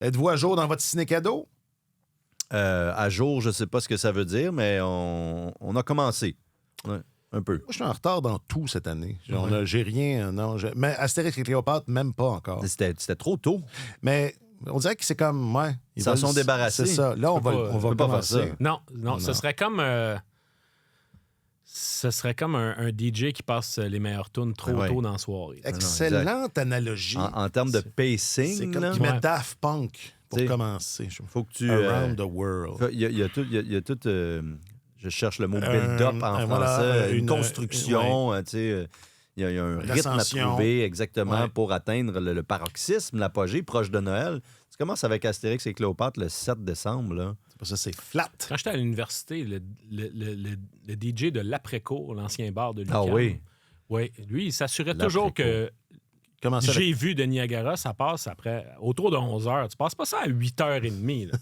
Êtes-vous à jour dans votre ciné-cadeau? À jour, je ne sais pas ce que ça veut dire, mais on a commencé. Ouais, un peu. Moi, je suis en retard dans tout cette année. J'ai rien. Non, mais Astérix et Cléopâtre, même pas encore. C'était trop tôt. Mais on dirait que c'est comme. Ouais, Ils s'en sont débarrassés. C'est ça. Là, on va pas commencer. faire ça. Non, ce serait comme. Ce serait comme un DJ qui passe les meilleures tunes trop tôt dans la soirée. Excellente analogie. En termes de pacing, c'est comme là, qui met Daft Punk pour T'sais, commencer. Faut que tu. Around the world. Il y a tout. Je cherche le mot build-up en français. Une construction. Il y a un rythme à trouver exactement pour atteindre le paroxysme, l'apogée, proche de Noël. Tu commences avec Astérix et Cléopâtre le 7 décembre. Là. Ça, c'est flat. Quand j'étais à l'université, le DJ de l'après-cours, l'ancien bar de l'UQAM, oui, lui, il s'assurait toujours que j'ai vu de Niagara, ça passe après autour de 11 h. Tu passes pas ça à 8h30. Là.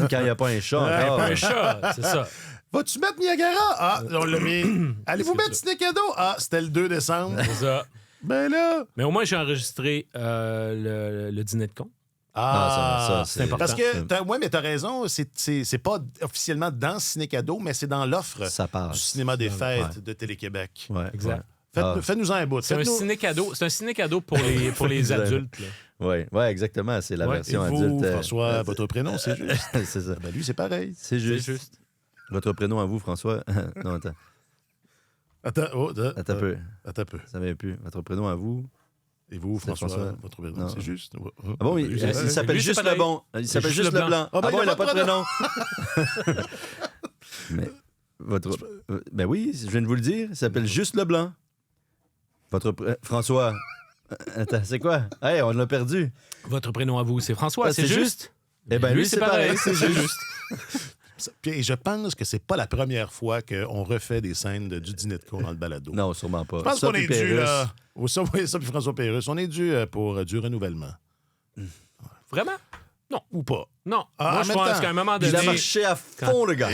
Quand il n'y a pas un chat. Pas un chat, c'est ça. Vas-tu mettre Niagara? Ah, on l'a mis. Allez-vous mettre ciné-cadeau? Ah, c'était le 2 décembre. C'est ça. Ben là. Mais au moins, j'ai enregistré le dîner de con. Ah, ça, c'est important. Parce que, oui, mais t'as raison, c'est pas officiellement dans Ciné-Cadeau, mais c'est dans l'offre du cinéma des fêtes de Télé-Québec. Ouais, exact. Faites-nous un bout. C'est un ciné-cadeau pour les adultes. Oui, exactement. C'est la version et vous, adulte. François, votre prénom, c'est juste. C'est ça. Ben lui, c'est pareil. C'est juste. Votre prénom à vous, François. Non, attends. Attends un peu. Attends un peu. Ça vient plus. Votre prénom à vous. Et vous, François, votre prénom, c'est juste. Ah bon, il s'appelle juste le bon. Il s'appelle juste le blanc. Ah bon, il n'a pas de prénom. Mais ben oui, je viens de vous le dire. Il s'appelle juste le blanc. François. Attends, c'est quoi? Hey, on l'a perdu. Votre prénom à vous, c'est François, c'est juste? Eh bien, lui, c'est pareil, c'est juste. Et je pense que c'est pas la première fois qu'on refait des scènes du dîner de cour dans le balado. Non, sûrement pas. Je pense qu'on est dû, là. Ça puis François Pérusse, on est dû pour du renouvellement. Vraiment? Non. Ou pas? Non. Moi, je pense qu'à un moment donné... Il a marché à fond, le gars.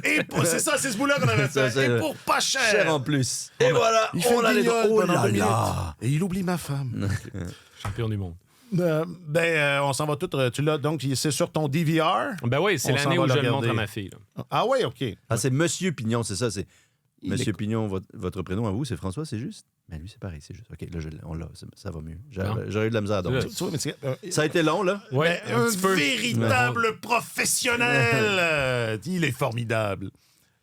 Et c'est ça, c'est ce bout-là qu'on avait fait. Et pour pas cher. Cher en plus. Et voilà, on l'a les oh là là. Et il oublie ma femme. Champion du monde. On s'en va tout. Tu l'as, donc, c'est sur ton DVR? Ben oui, c'est l'année où je le montre à ma fille. Là. Ah oui, OK. Ah, c'est Monsieur Pignon, c'est ça. C'est Monsieur Pignon, votre prénom à vous, c'est François, c'est juste? Ben lui, c'est pareil, c'est juste. OK, là, on l'a, ça va mieux. J'aurais eu de la misère à dormir. Ça a été long, là? Oui, un véritable professionnel! Il est formidable.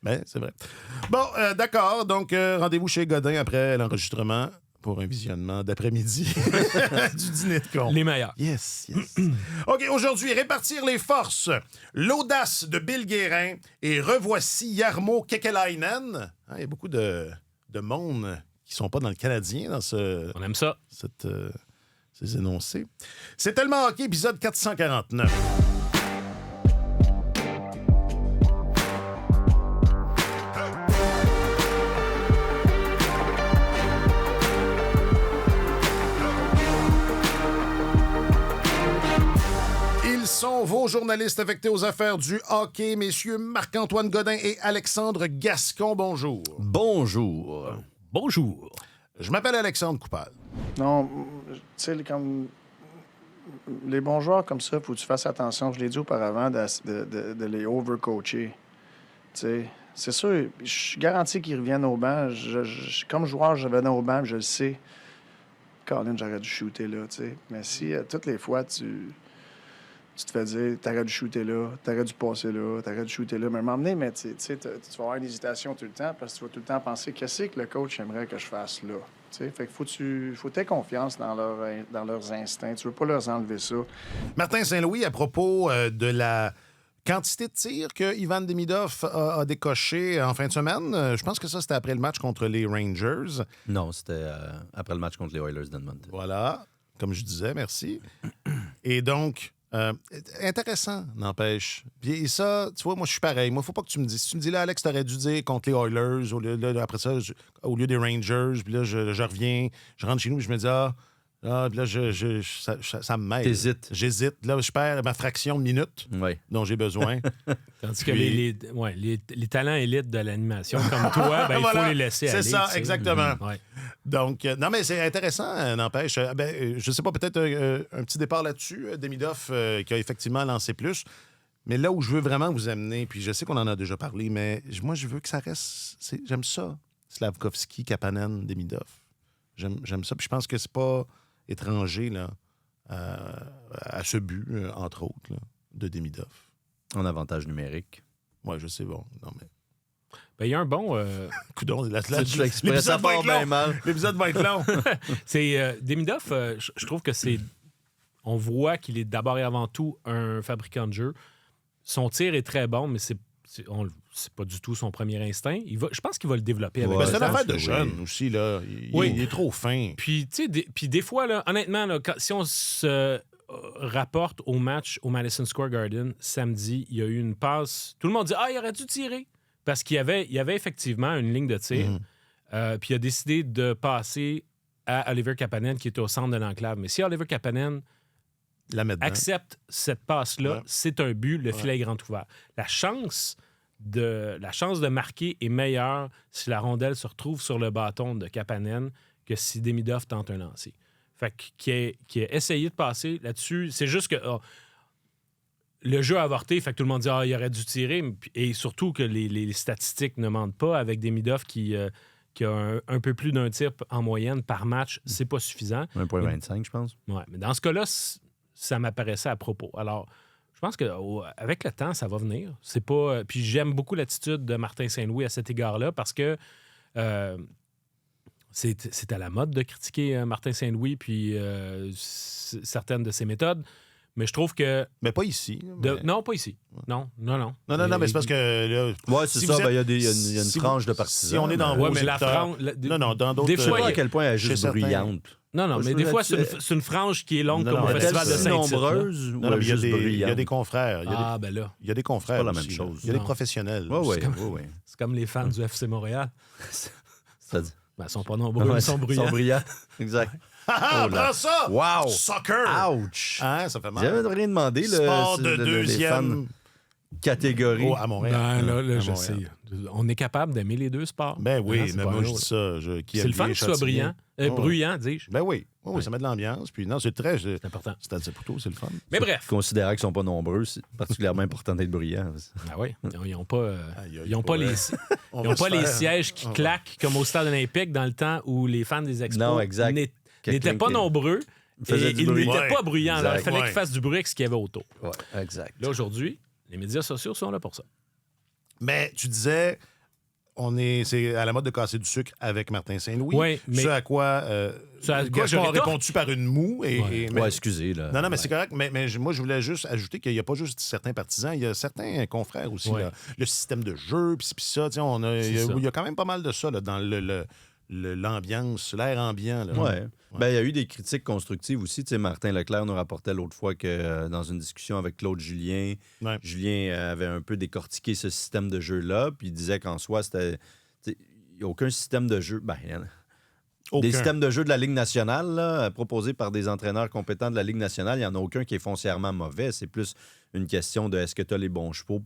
Ben, c'est vrai. Bon, d'accord. Donc, rendez-vous chez Godin après l'enregistrement pour un visionnement d'après-midi du dîner de con. Les meilleurs. Yes. OK, aujourd'hui, répartir les forces. L'audace de Bill Guérin et revoici Jarmo Kekalainen. Il y a beaucoup de monde qui sont pas dans le Canadien dans ce... On aime ça. Ces énoncés. C'est tellement hockey, épisode 449. Sont vos journalistes affectés aux affaires du hockey, messieurs Marc-Antoine Godin et Alexandre Gascon. Bonjour. Bonjour. Bonjour. Je m'appelle Alexandre Coupal. Non, tu sais, comme les bons joueurs comme ça, faut que tu fasses attention. Je l'ai dit auparavant, de les overcoacher. Tu sais, c'est sûr, je suis garanti qu'ils reviennent au banc. Comme joueur, je venais au banc, je le sais. Colin, j'aurais dû shooter là, tu sais. Mais si toutes les fois, tu te fais dire, t'aurais dû shooter là, t'aurais dû passer là, t'aurais dû shooter là. Mais m'emmener, mais tu sais, tu vas avoir une hésitation tout le temps parce que tu vas tout le temps penser qu'est-ce que le coach aimerait que je fasse là. T'sais, fait qu'il faut ter confiance dans leurs instincts. Tu veux pas leur enlever ça. Martin Saint-Louis, à propos de la quantité de tirs que Ivan Demidov a décoché en fin de semaine, je pense que ça, c'était après le match contre les Rangers. Non, c'était après le match contre les Oilers d'Edmonton. Voilà, comme je disais, merci. Et donc... intéressant, n'empêche. Puis ça, tu vois, moi, je suis pareil. Moi, faut pas que tu me dises. Si tu me dis là, Alex, t'aurais dû dire contre les Oilers, après ça, au lieu des Rangers, puis là, je reviens, je rentre chez nous, puis je me dis, Ah, là, ça me mêle. T'hésites. J'hésite. Là, je perds ma fraction de minute dont j'ai besoin. Tandis que les talents élites de l'animation, comme toi, il faut les laisser aller. C'est ça, exactement. Donc, non, mais c'est intéressant, n'empêche. Je sais pas, peut-être un petit départ là-dessus. Demidoff qui a effectivement lancé plus. Mais là où je veux vraiment vous amener, puis je sais qu'on en a déjà parlé, mais moi, je veux que ça reste... J'aime ça. Slavkovski, Kapanen, Demidoff. J'aime ça. Puis je pense que c'est pas étranger là, à ce but, entre autres, là, de Demidoff. En avantage numérique. Oui, je sais, bon. Non, mais... Il y a un bon... Coudon, l'épisode va être long. L'épisode va être long. C'est Demidoff, je trouve que c'est... On voit qu'il est d'abord et avant tout un fabricant de jeux. Son tir est très bon, mais c'est pas du tout son premier instinct. Je pense qu'il va le développer avec c'est une affaire de jeune aussi. Là. Il est trop fin. Puis, tu sais, des fois, là, honnêtement, là, si on se rapporte au match au Madison Square Garden samedi, il y a eu une passe. Tout le monde dit « Ah, il aurait dû tirer! » Parce qu'il y avait effectivement une ligne de tir. Puis il a décidé de passer à Oliver Kapanen, qui était au centre de l'enclave. Mais si Oliver Kapanen accepte cette passe-là, c'est un but, le filet est grand ouvert. La chance de marquer est meilleure si la rondelle se retrouve sur le bâton de Kapanen que si Demidoff tente un lancer. Fait qu'il a essayé de passer là-dessus. C'est juste que le jeu a avorté, fait que tout le monde dit « Ah, il aurait dû tirer ». Et surtout que les statistiques ne mentent pas avec Demidoff qui a un peu plus d'un tir en moyenne par match. C'est pas suffisant. 1,25, je pense. Ouais, mais dans ce cas-là, ça m'apparaissait à propos. Alors, je pense qu'avec le temps, ça va venir. C'est pas. Puis j'aime beaucoup l'attitude de Martin Saint-Louis à cet égard-là parce que c'est à la mode de critiquer Martin Saint-Louis puis certaines de ses méthodes. Mais je trouve que... Mais pas ici. Non, pas ici. Non, mais c'est parce que... Oui, c'est ça. Il y a une frange de partisans. Si on est dans vos secteurs... Non, dans d'autres... Des fois, à quel point elle est juste bruyante. Non, mais des fois, c'est une frange qui est longue comme au Festival de Saint-Tite. Nombreuse ou juste bruyante? Il y a des confrères. Ben là. Il y a des confrères. C'est pas la même chose. Il y a des professionnels. Oui. C'est comme les fans du FC Montréal. C'est-à-dire? Ils sont pas nombreux, ils sont bruyants. Ils sont bruyants, exact. Prends ça! Wow! Soccer! Ouch! Hein, ça fait mal. J'avais rien demandé. Sport de deuxième catégorie. à Montréal. Là, je sais. On est capable d'aimer les deux sports. Ben oui, mais moi, je dis ça. C'est le fun que tu sois bruyant, dis-je. Ben oui. Oui, ça met de l'ambiance. Puis non, c'est important. C'est plutôt, c'est le fun. Mais bref. Considérant qu'ils ne sont pas nombreux, c'est particulièrement important d'être bruyant. Ah oui. Ils n'ont pas les sièges qui claquent comme au stade olympique dans le temps où les fans des Expos n'étaient pas nombreux. Ils n'étaient pas bruyants. Alors, il fallait qu'ils fassent du bruit avec ce qu'il y avait autour. Ouais, exact. Là, aujourd'hui, les médias sociaux sont là pour ça. Mais tu disais, c'est à la mode de casser du sucre avec Martin Saint-Louis. Oui, mais... Ce à quoi Gachon a répondu par une moue. Excusez. Là. Non, mais c'est correct. Mais moi, je voulais juste ajouter qu'il n'y a pas juste certains partisans, il y a certains confrères aussi. Là. Le système de jeu, puis ça. Il y a quand même pas mal de ça là, dans l'ambiance, l'air ambiant. Là. Ben, il y a eu des critiques constructives aussi. Tu sais, Martin Leclerc nous rapportait l'autre fois que dans une discussion avec Claude Julien, Julien avait un peu décortiqué ce système de jeu-là, puis il disait qu'en soi, il n'y a aucun système de jeu. Des systèmes de jeu de la Ligue nationale là, proposés par des entraîneurs compétents de la Ligue nationale, il n'y en a aucun qui est foncièrement mauvais. C'est plus une question de est-ce que tu as les bons chevaux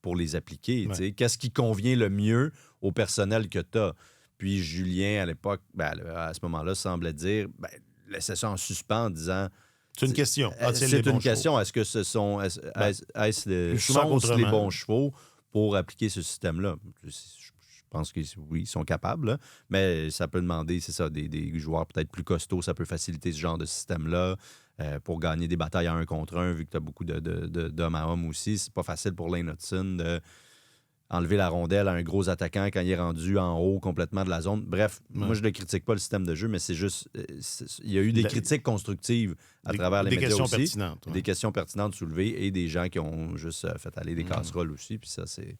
pour les appliquer. Qu'est-ce qui convient le mieux au personnel que tu as? Puis Julien, à l'époque, à ce moment-là, semblait dire, laissait ça en suspens en disant... C'est une question. C'est une question. Est-ce que ce sont les bons chevaux pour appliquer ce système-là? Je pense que oui, ils sont capables, là, mais ça peut demander, c'est ça, des joueurs peut-être plus costauds, ça peut faciliter ce genre de système-là pour gagner des batailles à 1 contre 1, vu que tu as beaucoup d'hommes à hommes aussi. C'est pas facile pour Lane Hudson de enlever la rondelle à un gros attaquant quand il est rendu en haut complètement de la zone. Bref, moi, je ne critique pas le système de jeu, mais c'est juste... il y a eu des critiques constructives à travers les médias aussi. Des questions pertinentes soulevées et des gens qui ont juste fait aller des casseroles aussi. Puis ça, c'est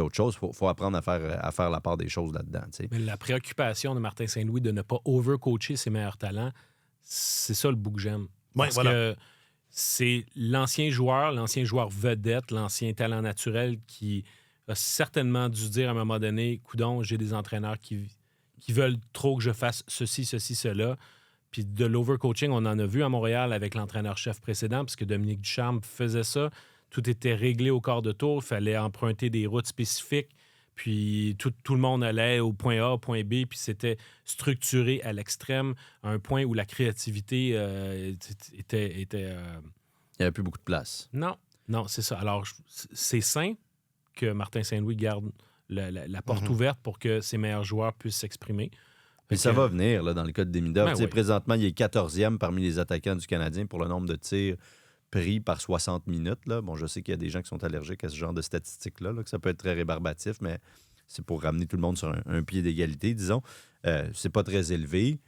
autre chose. Il faut apprendre à faire la part des choses là-dedans. T'sais. Mais la préoccupation de Martin Saint-Louis de ne pas overcoacher ses meilleurs talents, c'est ça le bout que j'aime. Parce que c'est l'ancien joueur vedette, l'ancien talent naturel qui a certainement dû dire à un moment donné, coudonc, j'ai des entraîneurs qui veulent trop que je fasse ceci, cela. Puis de l'overcoaching, on en a vu à Montréal avec l'entraîneur-chef précédent, puisque Dominique Ducharme faisait ça. Tout était réglé au quart de tour. Il fallait emprunter des routes spécifiques. Puis tout le monde allait au point A, au point B, puis c'était structuré à l'extrême, à un point où la créativité était... Il n'y avait plus beaucoup de place. Non, c'est ça. Alors, c'est sain que Martin Saint-Louis garde la porte ouverte pour que ses meilleurs joueurs puissent s'exprimer. Puis ça va venir, là, dans le cas de Demidov. Oui. Présentement, il est 14e parmi les attaquants du Canadien pour le nombre de tirs pris par 60 minutes. Là. Bon, je sais qu'il y a des gens qui sont allergiques à ce genre de statistiques-là, que ça peut être très rébarbatif, mais c'est pour ramener tout le monde sur un pied d'égalité, disons. C'est pas très élevé.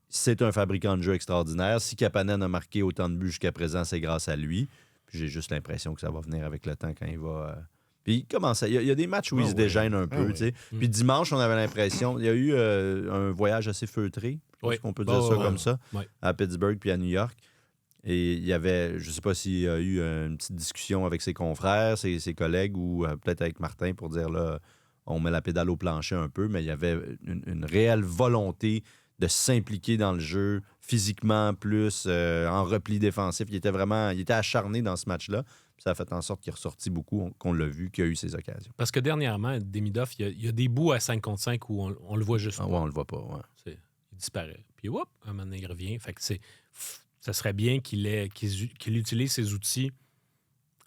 C'est un fabricant de jeu extraordinaire. Si Kapanen a marqué autant de buts jusqu'à présent, c'est grâce à lui. Puis j'ai juste l'impression que ça va venir avec le temps quand il va... Puis il commence il y a des matchs où il se dégaine un peu. Puis dimanche, on avait l'impression... Il y a eu un voyage assez feutré, je pense qu'on peut dire ça comme ça, à Pittsburgh puis à New York. Et il y avait, je ne sais pas s'il y a eu une petite discussion avec ses confrères, ses collègues ou peut-être avec Martin pour dire, là, on met la pédale au plancher un peu, mais il y avait une réelle volonté de s'impliquer dans le jeu, physiquement plus, en repli défensif. Il était acharné dans ce match-là. Ça a fait en sorte qu'il est ressorti beaucoup, qu'on l'a vu, qu'il a eu ses occasions. Parce que dernièrement, Demidov, il y a des bouts à 5 contre 5 où on le voit juste pas. Ouais, on le voit pas, ouais. Il disparaît. Puis, un moment donné, il revient. Fait que ça serait bien qu'il utilise ses outils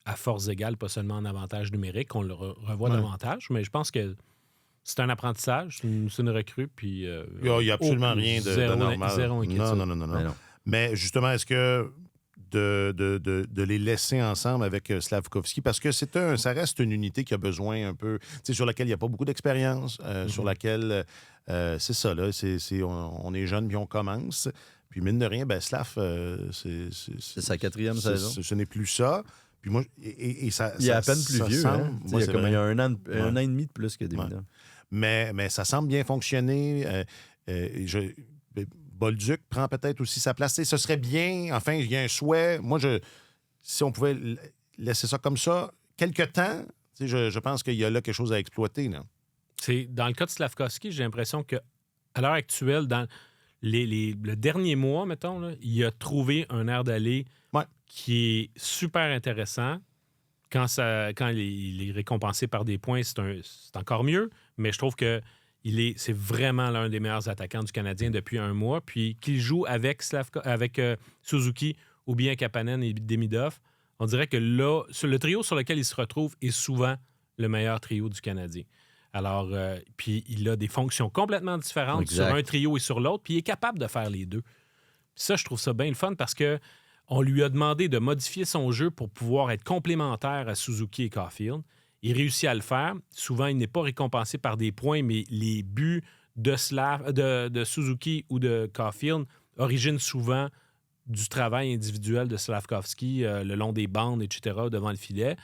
à force égale, pas seulement en avantage numérique, qu'on le revoit davantage. Mais je pense que c'est un apprentissage, c'est une recrue. Puis, il n'y a absolument rien de normal. Zéro inquiétude. Non. Mais justement, est-ce que de les laisser ensemble avec Slavkovski, parce que ça reste une unité qui a besoin un peu, sur laquelle il n'y a pas beaucoup d'expérience, sur laquelle, c'est ça, là, on est jeune puis on commence. Puis mine de rien, Slav, c'est sa 4e saison. Ce n'est plus ça. Puis moi, ça, il est à peine plus vieux. Semble, hein? Il y a un an et demi de plus que Demidov. Mais ça semble bien fonctionner. Bolduc prend peut-être aussi sa place. Ce serait bien, enfin, il y a un souhait. Moi, si on pouvait laisser ça comme ça, quelque temps, je pense qu'il y a là quelque chose à exploiter. Là. Dans le cas de Slavkovski, j'ai l'impression qu'à l'heure actuelle, dans le dernier mois, mettons, là, il a trouvé un air d'aller qui est super intéressant. Quand il est récompensé par des points, c'est encore mieux, mais je trouve que c'est vraiment l'un des meilleurs attaquants du Canadien depuis un mois. Puis qu'il joue avec Suzuki ou bien Kapanen et Demidov, on dirait que là, le trio sur lequel il se retrouve est souvent le meilleur trio du Canadien. Alors, puis il a des fonctions complètement différentes sur un trio et sur l'autre, puis il est capable de faire les deux. Puis ça, je trouve ça bien le fun parce que on lui a demandé de modifier son jeu pour pouvoir être complémentaire à Suzuki et Caulfield. Il réussit à le faire. Souvent, il n'est pas récompensé par des points, mais les buts de Suzuki ou de Caulfield originent souvent du travail individuel de Slavkovski le long des bandes, etc., devant le filet.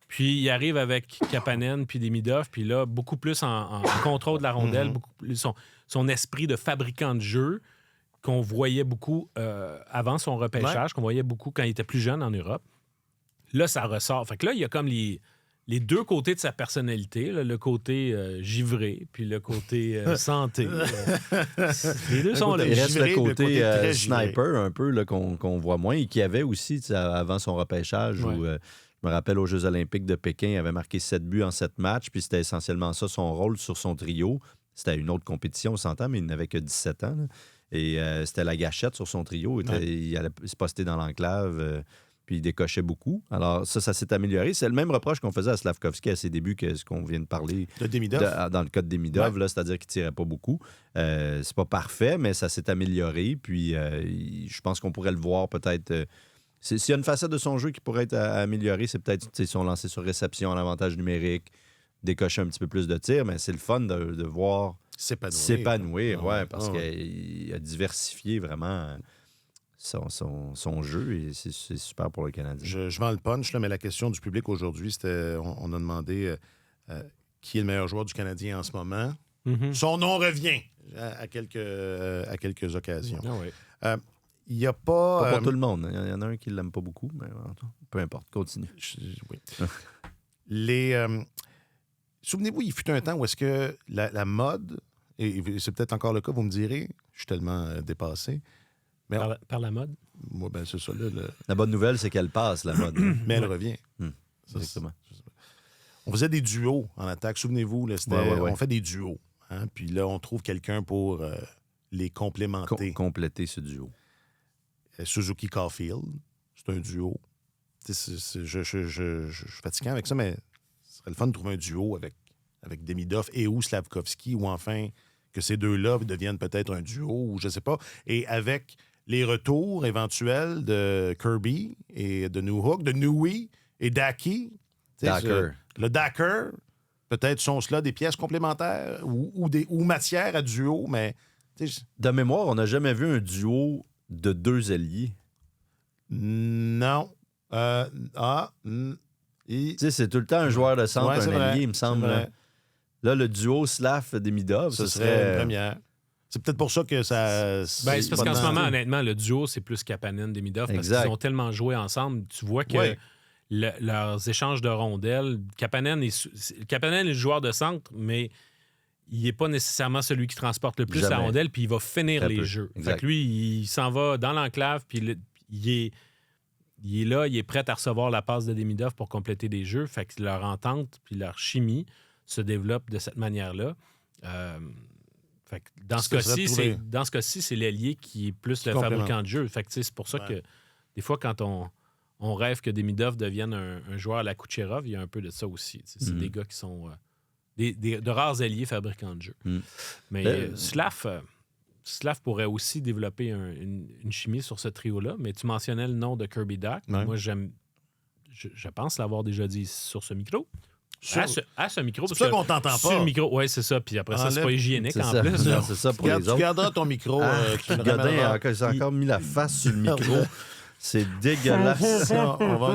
Puis, il arrive avec Kapanen puis Demidov, puis là, beaucoup plus en contrôle de la rondelle, beaucoup plus son esprit de fabricant de jeu qu'on voyait beaucoup avant son repêchage, qu'on voyait beaucoup quand il était plus jeune en Europe. Là, ça ressort. Fait que là, il y a comme les deux côtés de sa personnalité, là, le côté givré, puis le côté santé. Les deux sont là. Il reste le côté sniper un peu là, qu'on voit moins et qu'il y avait aussi avant son repêchage où... Je me rappelle aux Jeux olympiques de Pékin, il avait marqué 7 buts en 7 matchs, puis c'était essentiellement ça son rôle sur son trio. C'était une autre compétition, on s'entend, mais il n'avait que 17 ans. Là. Et c'était la gâchette sur son trio. Il allait se poster dans l'enclave, puis il décochait beaucoup. Alors ça s'est amélioré. C'est le même reproche qu'on faisait à Slavkovski à ses débuts que ce qu'on vient de parler dans le cas de Demidov, là, c'est-à-dire qu'il ne tirait pas beaucoup. C'est pas parfait, mais ça s'est amélioré. Puis je pense qu'on pourrait le voir peut-être... S'il y a une facette de son jeu qui pourrait être améliorée, c'est peut-être son lancer sur réception en avantage numérique, décocher un petit peu plus de tirs, mais c'est le fun de voir s'épanouir parce qu'il a diversifié vraiment son jeu et c'est super pour le Canadien. Je vends le punch, là, mais la question du public aujourd'hui, c'était on a demandé qui est le meilleur joueur du Canadien en ce moment. Mm-hmm. Son nom revient à quelques occasions. Ah oui. Il n'y a pas... Pas pour tout le monde. Il y en a un qui ne l'aime pas beaucoup, mais peu importe. Continue. Oui. Souvenez-vous, il fut un temps où est-ce que la mode, et c'est peut-être encore le cas, vous me direz, je suis tellement dépassé, Par la mode? Moi, ben, c'est ça. Là, La bonne nouvelle, c'est qu'elle passe, la mode. Mais elle revient. Exactement. On faisait des duos en attaque. Souvenez-vous, là, on fait des duos. Hein? Puis là, on trouve quelqu'un pour les complémenter. Compléter ce duo. Suzuki Caulfield, c'est un duo. Je suis fatiguant avec ça, mais ce serait le fun de trouver un duo avec Demidov et ou Slavkovski, ou enfin que ces deux-là deviennent peut-être un duo, ou je ne sais pas. Et avec les retours éventuels de Kirby et de Newhook, de Newey et Daki. Le Dacker, peut-être sont cela des pièces complémentaires ou matières à duo, mais... De mémoire, on n'a jamais vu un duo de deux ailiers. Non. C'est tout le temps un joueur de centre, un allié, il me semble. Là, le duo Slav-Demidov, ce serait une première. C'est peut-être pour ça que ça... c'est parce qu'en ce moment, honnêtement, le duo, c'est plus Kapanen-Demidov, parce qu'ils ont tellement joué ensemble. Tu vois que leurs échanges de rondelles... Kapanen est le joueur de centre, mais il n'est pas nécessairement celui qui transporte le plus la rondelle, puis il va finir les jeux. Fait que lui, il s'en va dans l'enclave, puis il est là, il est prêt à recevoir la passe de Demidov pour compléter des jeux. Fait que leur entente puis leur chimie se développe de cette manière-là. Fait que dans ce cas-ci, c'est l'ailier qui est plus le fabricant de jeu. Fait que c'est pour ça que des fois, quand on rêve que Demidov devienne un joueur à la Kucherov, il y a un peu de ça aussi. C'est des gars qui sont de rares alliés fabricants de jeu. Mais Slav pourrait aussi développer une chimie sur ce trio-là, mais tu mentionnais le nom de Kirby Dach. Moi, je pense l'avoir déjà dit sur ce micro. À ce micro. C'est pour ça qu'on t'entend pas. Sur le micro, oui, c'est ça. Puis après ça, c'est pas hygiénique en plus. Non, c'est ça pour les autres. Tu garderas ton micro. Godin a encore mis la face sur le micro. C'est dégueulasse.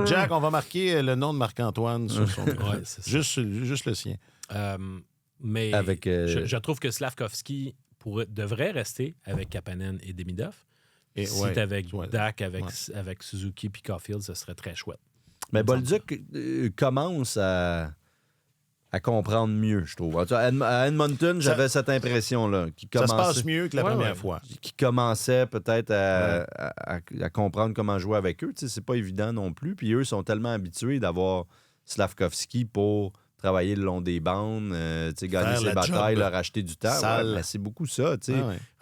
Jack, on va marquer le nom de Marc-Antoine sur son micro. Juste le sien. Mais je trouve que Slavkovski devrait rester avec Kapanen et Demidov. Et c'est avec Dach, avec Suzuki puis Caulfield, ce serait très chouette. Mais Bolduc commence à comprendre mieux, je trouve. À Edmonton, j'avais cette impression-là. Ça se passe mieux que la première fois. Qui commençait peut-être à comprendre comment jouer avec eux. C'est pas évident non plus. Puis eux sont tellement habitués d'avoir Slavkovski pour travailler le long des bandes, gagner ses batailles, leur acheter du temps. C'est beaucoup ça.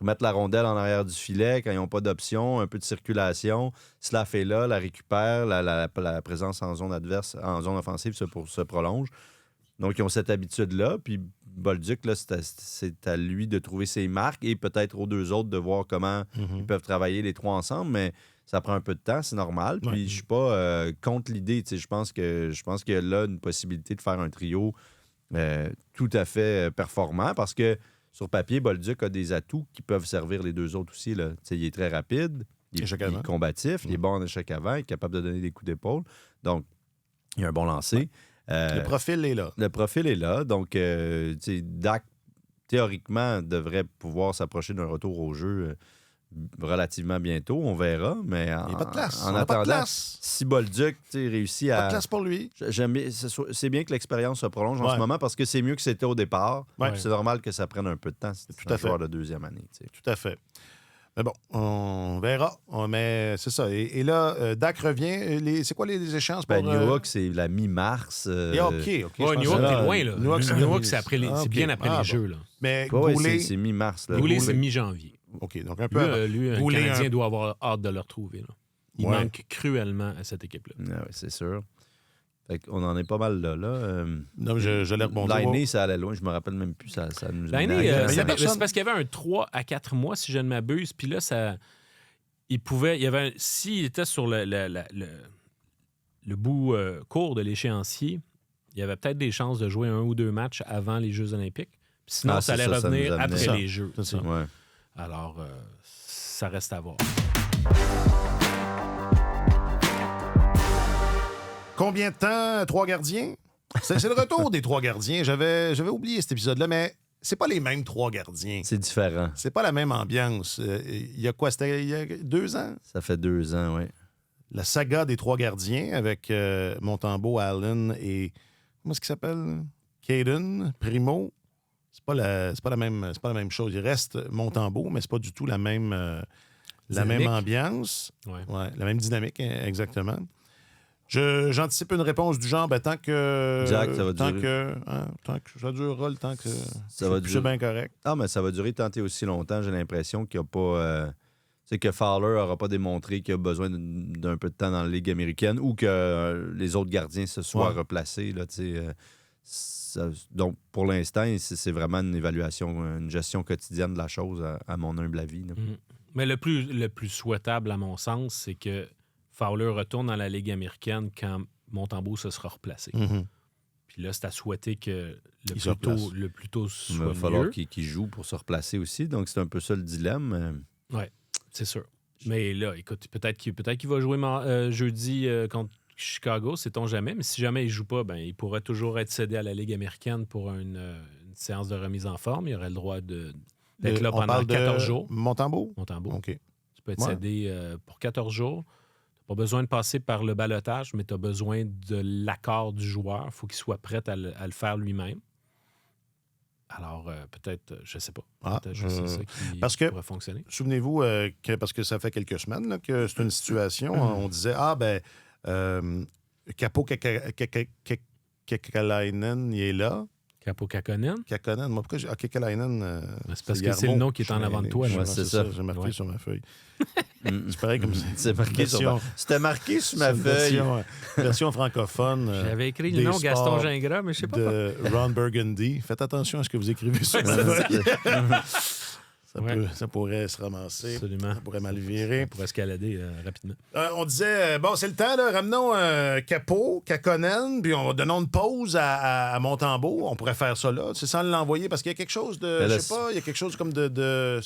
Remettre la rondelle en arrière du filet quand ils n'ont pas d'option, un peu de circulation. Slav est là, la récupère, la présence en zone adverse, en zone offensive se prolonge. Donc, ils ont cette habitude-là. Puis Bolduc, là, c'est à lui de trouver ses marques et peut-être aux deux autres de voir comment ils peuvent travailler les trois ensemble. Mais ça prend un peu de temps, c'est normal. Puis je ne suis pas contre l'idée. Je pense qu'il y a là une possibilité de faire un trio tout à fait performant parce que sur papier, Bolduc a des atouts qui peuvent servir les deux autres aussi. Là. Il est très rapide, il est combatif, il est bon en échec avant, il est capable de donner des coups d'épaule. Donc, il a un bon lancer. Le profil est là. Le profil est là. Donc, Dach, théoriquement, devrait pouvoir s'approcher d'un retour au jeu relativement bientôt. On verra. Mais il n'y a pas de place. En attendant, si Bolduc réussit à... Pas de place pour lui. C'est bien que l'expérience se prolonge en ce moment parce que c'est mieux que c'était au départ. C'est normal que ça prenne un peu de temps. C'est un joueur de deuxième année. Tout à fait. Mais bon, on verra. Mais c'est ça. Et là, Dach revient. C'est quoi les échéances pour... Newhook, c'est la mi-mars. OK. Newhook, t'es loin, là. Newhook, c'est bien après les Jeux, là. Mais Goulet... c'est mi-mars. Goulet, c'est mi-janvier. OK, donc un peu... Lui, un Canadien doit avoir hâte de le retrouver, là. Il manque cruellement à cette équipe-là. Oui, c'est sûr. On en est pas mal là. Non, je l'ai rebondi. L'année, ça allait loin. Je me rappelle même plus. Ça nous l'année, c'est parce qu'il y avait un 3 à 4 mois, si je ne m'abuse. Puis là, s'il était sur le bout court de l'échéancier, il y avait peut-être des chances de jouer 1 ou 2 matchs avant les Jeux olympiques. Puis sinon, ça allait revenir après les Jeux. C'est ça. Ouais. Alors, ça reste à voir. Combien de temps, 3 gardiens? C'est le retour des 3 gardiens. J'avais oublié cet épisode-là, mais c'est pas les mêmes 3 gardiens. C'est différent. C'est pas la même ambiance. Il y a quoi? C'était il y a 2 ans? Ça fait 2 ans, oui. La saga des 3 gardiens avec Montembeault, Allen et... Comment est-ce qu'il s'appelle? Caden, Primo. C'est pas la même chose. Il reste Montembeault, mais c'est pas du tout la même la même ambiance, la même dynamique, exactement. J'anticipe une réponse du genre, tant que... Exact, ça va durer. Tant que ça durera le temps que c'est bien correct. Ah, mais ça va durer tant et aussi longtemps. J'ai l'impression qu'il n'y a pas... c'est que Fowler n'aura pas démontré qu'il a besoin d'un peu de temps dans la Ligue américaine ou que les autres gardiens se soient replacés. Là, donc, pour l'instant, c'est vraiment une évaluation, une gestion quotidienne de la chose, à mon humble avis. Mais le plus souhaitable, à mon sens, c'est que Fowler retourne dans la Ligue américaine quand Montembeault se sera replacé. Puis là, c'est à souhaiter que le plus tôt soit mieux. Il va falloir qu'il joue pour se replacer aussi. Donc, c'est un peu ça le dilemme. Oui, c'est sûr. Mais là, écoute, peut-être qu'il va jouer jeudi contre Chicago, sait-on jamais. Mais si jamais il ne joue pas, il pourrait toujours être cédé à la Ligue américaine pour une séance de remise en forme. Il aurait le droit d'être là pendant 14 jours. Montembeault? Montembeault. OK. Tu peux être cédé pour 14 jours. Tu n'as pas besoin de passer par le ballottage, mais tu as besoin de l'accord du joueur. Il faut qu'il soit prêt à le faire lui-même. Alors, peut-être, je ne sais pas. Peut-être c'est ça qui pourrait fonctionner. Souvenez-vous, parce que ça fait quelques semaines là, que c'est une situation, on disait, Capo Kekalainen, il est là. Capo Kakkonen? Kakkonen. Moi, pourquoi j'ai... Kekalainen... c'est parce que c'est le nom qui est en avant de toi. C'est ça. J'ai marqué sur ma feuille. C'est pareil comme ça. C'était marqué sur ma feuille. Version francophone. J'avais écrit le nom Gaston Gingras, mais je sais pas. De Ron Burgundy. Faites attention à ce que vous écrivez sur ma feuille. Ça pourrait se ramasser. Absolument. Ça pourrait mal virer. Ça pourrait escalader rapidement. On disait, c'est le temps, là, ramenons Capo, Kakkonen, puis on va donner une pause à Montembeault. On pourrait faire ça là. C'est sans l'envoyer, parce qu'il y a quelque chose de... je sais pas, il y a quelque chose comme de...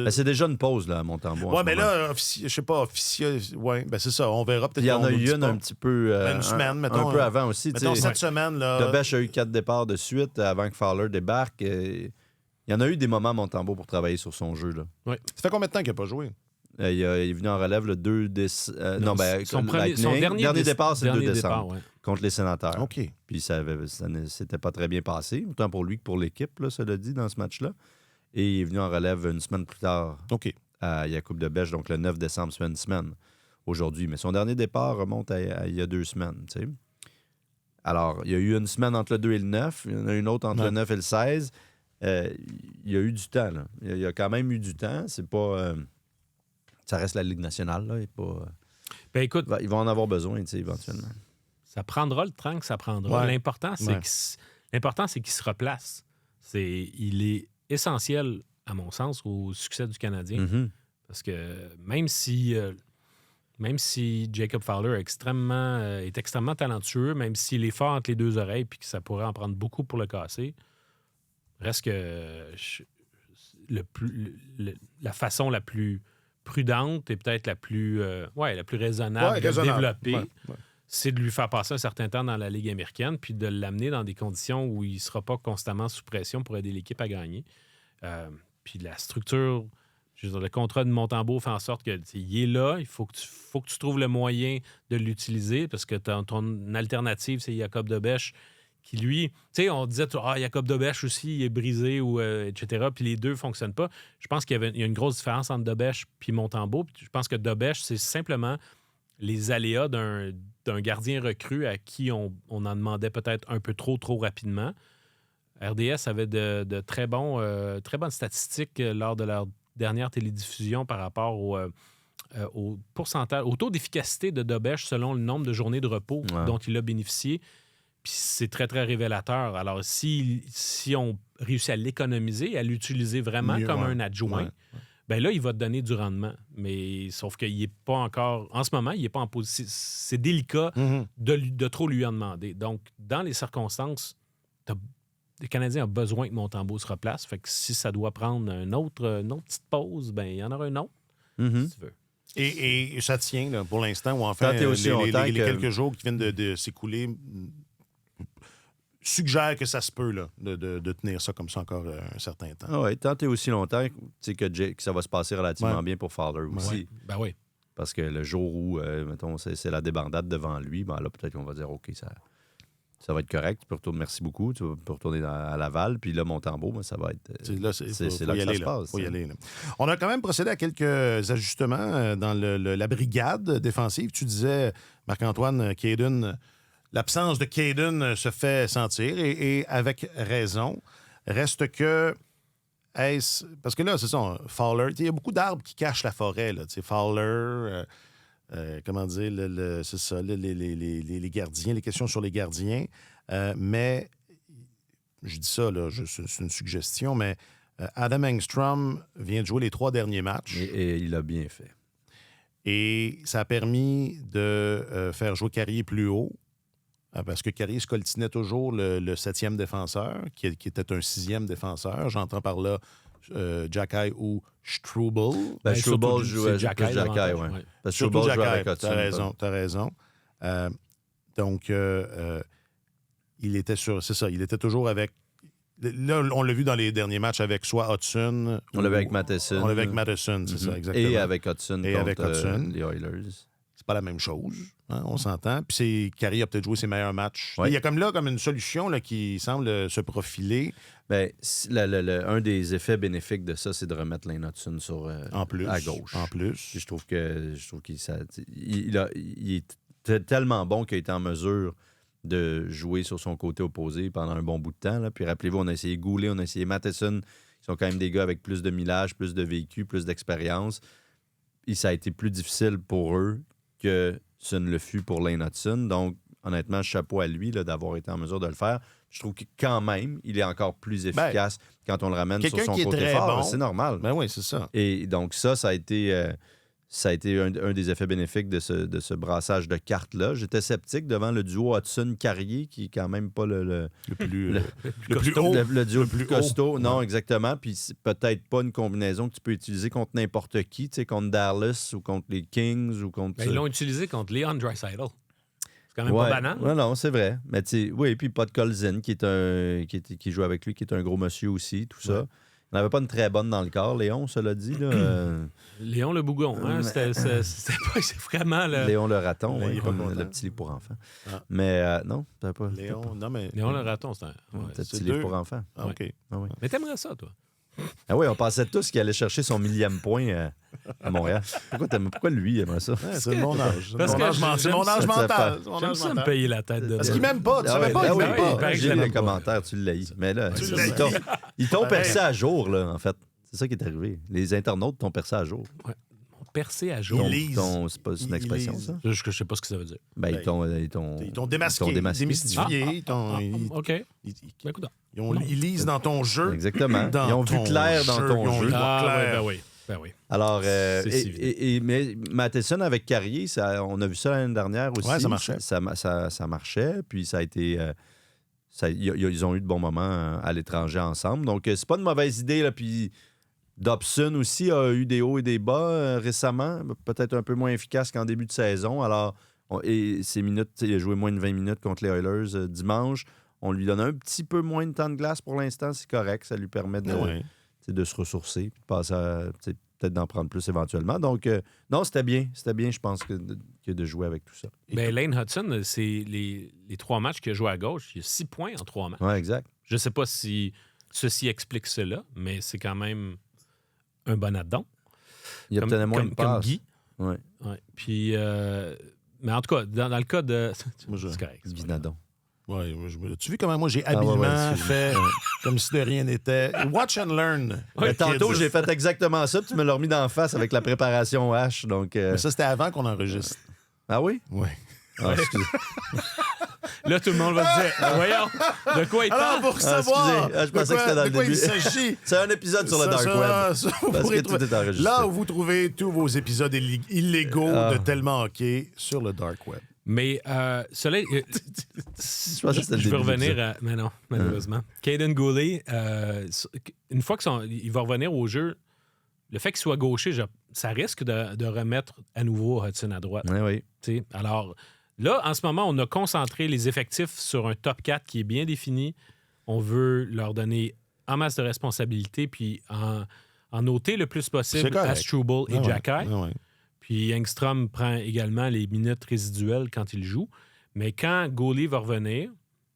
c'est déjà une pause, là, à Montembeault. Ouais, mais là, je sais pas, officiel... Ouais, c'est ça. On verra peut-être. Il y en a eu une un petit peu... une semaine, mettons. Un peu avant aussi. Mettons, cette semaine, là... Dobèche a eu 4 départs de suite avant que Fowler débarque. Il y en a eu des moments à Montembeault pour travailler sur son jeu. Là. Ouais. Ça fait combien de temps qu'il n'a pas joué? Il est venu en relève le 2 décembre. Son dernier départ, c'est le 2 décembre. Contre les Sénateurs. OK. Puis ça ne s'était pas très bien passé, autant pour lui que pour l'équipe, là, cela dit, dans ce match-là. Et il est venu en relève une semaine plus tard à Jakub Dobèche, donc le 9 décembre, une semaine aujourd'hui. Mais son dernier départ remonte à il y a 2 semaines. Tu sais. Alors, il y a eu une semaine entre le 2 et le 9, il y en a une autre entre le 9 et le 16. Il y a eu du temps. Là. Il y a quand même eu du temps. C'est pas... ça reste la Ligue nationale. Là, et pas, écoute, ils vont en avoir besoin éventuellement. Ça prendra le temps que ça prendra. Ouais. L'important, c'est qu'il se replace. Il est essentiel, à mon sens, au succès du Canadien. Mm-hmm. Parce que même si Jacob Fowler est extrêmement talentueux, même s'il est fort entre les deux oreilles puis que ça pourrait en prendre beaucoup pour le casser, reste que la façon la plus prudente et peut-être la plus raisonnable de le développer, c'est de lui faire passer un certain temps dans la Ligue américaine puis de l'amener dans des conditions où il ne sera pas constamment sous pression pour aider l'équipe à gagner. Puis la structure, le contrat de Montembeault fait en sorte qu'il est là. Il faut que tu trouves le moyen de l'utiliser parce que ton alternative, c'est Jakub Dobèche qui, lui, tu sais, on disait, Jakub Dobèche aussi, il est brisé, etc., puis les deux ne fonctionnent pas. Je pense qu'il y a une grosse différence entre Dobèche et Montembeault. Je pense que Dobèche, c'est simplement les aléas d'un gardien recru à qui on en demandait peut-être un peu trop rapidement. RDS avait de très bonnes statistiques lors de leur dernière télédiffusion par rapport au pourcentage, au taux d'efficacité de Dobèche selon le nombre de journées de repos dont il a bénéficié. Puis c'est très, très révélateur. Alors, si on réussit à l'économiser, à l'utiliser vraiment comme un adjoint, là, il va te donner du rendement. Mais sauf qu'il n'est pas encore... En ce moment, il n'est pas en position... C'est délicat de trop lui en demander. Donc, dans les circonstances, le Canadien a besoin que Montembeault se replace. Fait que si ça doit prendre une autre petite pause, il y en aura une autre, si tu veux. Et ça tient, là, pour l'instant, ou enfin, les quelques jours qui viennent de s'écouler... suggère que ça se peut là, de tenir ça comme ça encore un certain temps. Oui, tant et aussi longtemps que ça va se passer relativement bien pour Fowler aussi. Oui. Parce que le jour où, mettons, c'est la débandade devant lui, là, peut-être qu'on va dire, OK, ça va être correct. Tu peux retourner, merci beaucoup. Tu peux retourner à Laval. Puis là, Montembeau, ça va être... C'est là que ça se passe. Faut y aller, là. On a quand même procédé à quelques ajustements dans la brigade défensive. Tu disais, Marc-Antoine, Caden, l'absence de Caden se fait sentir et avec raison. Reste que... Parce que là, c'est ça, Fowler, il y a beaucoup d'arbres qui cachent la forêt. Là, Fowler... comment dire, c'est ça, les gardiens, les questions sur les gardiens. Mais, je dis ça, là, c'est une suggestion, mais Adam Engstrom vient de jouer les 3 derniers matchs. Et il a bien fait. Et ça a permis de faire jouer Carrier plus haut, parce que Carrier se coltinait toujours le 7e défenseur, qui était un 6e défenseur. J'entends par là Jacky ou Struble. Struble joue Jacky, oui. Parce que Struble joue avec Hudson. T'as raison. Donc, il était il était toujours avec... Là, on l'a vu dans les derniers matchs avec soit Hudson... On l'avait avec Matheson. On l'avait avec Matheson, c'est ça, exactement. Et avec Hudson contre les Oilers. C'est pas la même chose, hein, on s'entend. Puis Carrier a peut-être joué ses meilleurs matchs. Ouais. Il y a comme une solution là, qui semble se profiler. Bien, un des effets bénéfiques de ça, c'est de remettre Lane Hudson à gauche. En plus. Puis je trouve qu'il est tellement bon qu'il a été en mesure de jouer sur son côté opposé pendant un bon bout de temps. Là. Puis rappelez-vous, on a essayé Goulet, on a essayé Matheson. Ils sont quand même des gars avec plus de millage, plus de vécu, plus d'expérience. Et ça a été plus difficile pour eux que ce ne le fut pour Lane Hudson. Donc, honnêtement, chapeau à lui là, d'avoir été en mesure de le faire. Je trouve que quand même, il est encore plus efficace quand on le ramène sur son côté fort. Bon. C'est normal. Ben oui, c'est ça. Et donc, ça a été un des effets bénéfiques de ce brassage de cartes-là. J'étais sceptique devant le duo Hudson-Carrier, qui est quand même pas le duo le plus costaud. Non, exactement. Puis c'est peut-être pas une combinaison que tu peux utiliser contre n'importe qui, tu sais, contre Dallas ou contre les Kings ou contre... Ben, ils l'ont utilisé contre Leon Draisaitl. C'est quand même pas banal. Non, c'est vrai. Mais tu sais, oui, puis Pod Colzin, qui joue avec lui, qui est un gros monsieur aussi, tout ça. Il n'avait pas une très bonne dans le corps, Léon, cela dit. Là, Léon le Bougon, hein? C'était vraiment le... Léon le raton, comme le petit livre pour enfants. Ah. Mais non, t'as pas... Léon le raton, c'est un... C'est un petit livre pour enfants. Ah, OK. Ah, oui. Mais t'aimerais ça, toi? Ah oui, on pensait tous qu'il allait chercher son 1000e point à Montréal. Pourquoi lui aimerait ça? Ouais, c'est mon âge. C'est mon âge mental. J'aime ça me payer la tête de... Parce qu'il m'aime pas. Tu savais pas qu'il m'aime pas. J'ai les commentaires, tu l'as. Mais là, ils t'ont percé à jour, là, en fait. C'est ça qui est arrivé. Les internautes t'ont percé à jour. Ouais. Percé à jour. C'est une expression, ça? Je sais pas ce que ça veut dire. Ben, ils t'ont démasqué, démystifié. OK. Ils lisent dans ton jeu. Exactement. Ils ont vu clair dans ton jeu. Ben oui. Alors, mais Matheson avec Carrier, on a vu ça l'année dernière aussi. Ouais, ça marchait. Ça marchait, puis ça a été... ils ont eu de bons moments à l'étranger ensemble. Donc, c'est pas une mauvaise idée, là, puis... Dobson aussi a eu des hauts et des bas récemment, peut-être un peu moins efficace qu'en début de saison. Alors, ses minutes, il a joué moins de 20 minutes contre les Oilers dimanche. On lui donne un petit peu moins de temps de glace pour l'instant, c'est correct. Ça lui permet de se ressourcer, de passer peut-être d'en prendre plus éventuellement. Donc, non, c'était bien. C'était bien, je pense, que de jouer avec tout ça. Ben, Lane Hudson, c'est les 3 matchs qu'il a joué à gauche. Il y a 6 points en 3 matchs. Oui, exact. Je ne sais pas si ceci explique cela, mais c'est quand même un bon addon. Il obtenait moins de passes. Comme Guy. Oui. Ouais. Puis, mais en tout cas, dans le cas de... C'est correct. Guy Nadon. Ouais, tu vois comment moi j'ai habilement fait comme si de rien n'était. Watch and learn. Ouais, tantôt, j'ai fait exactement ça, puis tu me l'as remis d'en face avec la préparation H. Donc, Mais ça, c'était avant qu'on enregistre. Ah oui? Oui. Ah, excusez. Là, tout le monde va se dire, voyons, de quoi il parle? Alors, pour savoir je pensais que c'était dans le début. Il s'agit. C'est un épisode sur le Dark Web. Parce que tout est enregistré. Là où vous trouvez tous vos épisodes illégaux de Tellement Hockey sur le Dark Web. Mais cela, je veux revenir à... Mais non, malheureusement. Caden Goulet, une fois qu'il va revenir au jeu, le fait qu'il soit gaucher, ça risque de remettre à nouveau Hudson à droite. Oui. T'sais, alors, là, en ce moment, on a concentré les effectifs sur un top 4 qui est bien défini. On veut leur donner en masse de responsabilités, puis en ôter le plus possible à Struble et Jacky. Puis Engstrom prend également les minutes résiduelles quand il joue. Mais quand Goulet va revenir,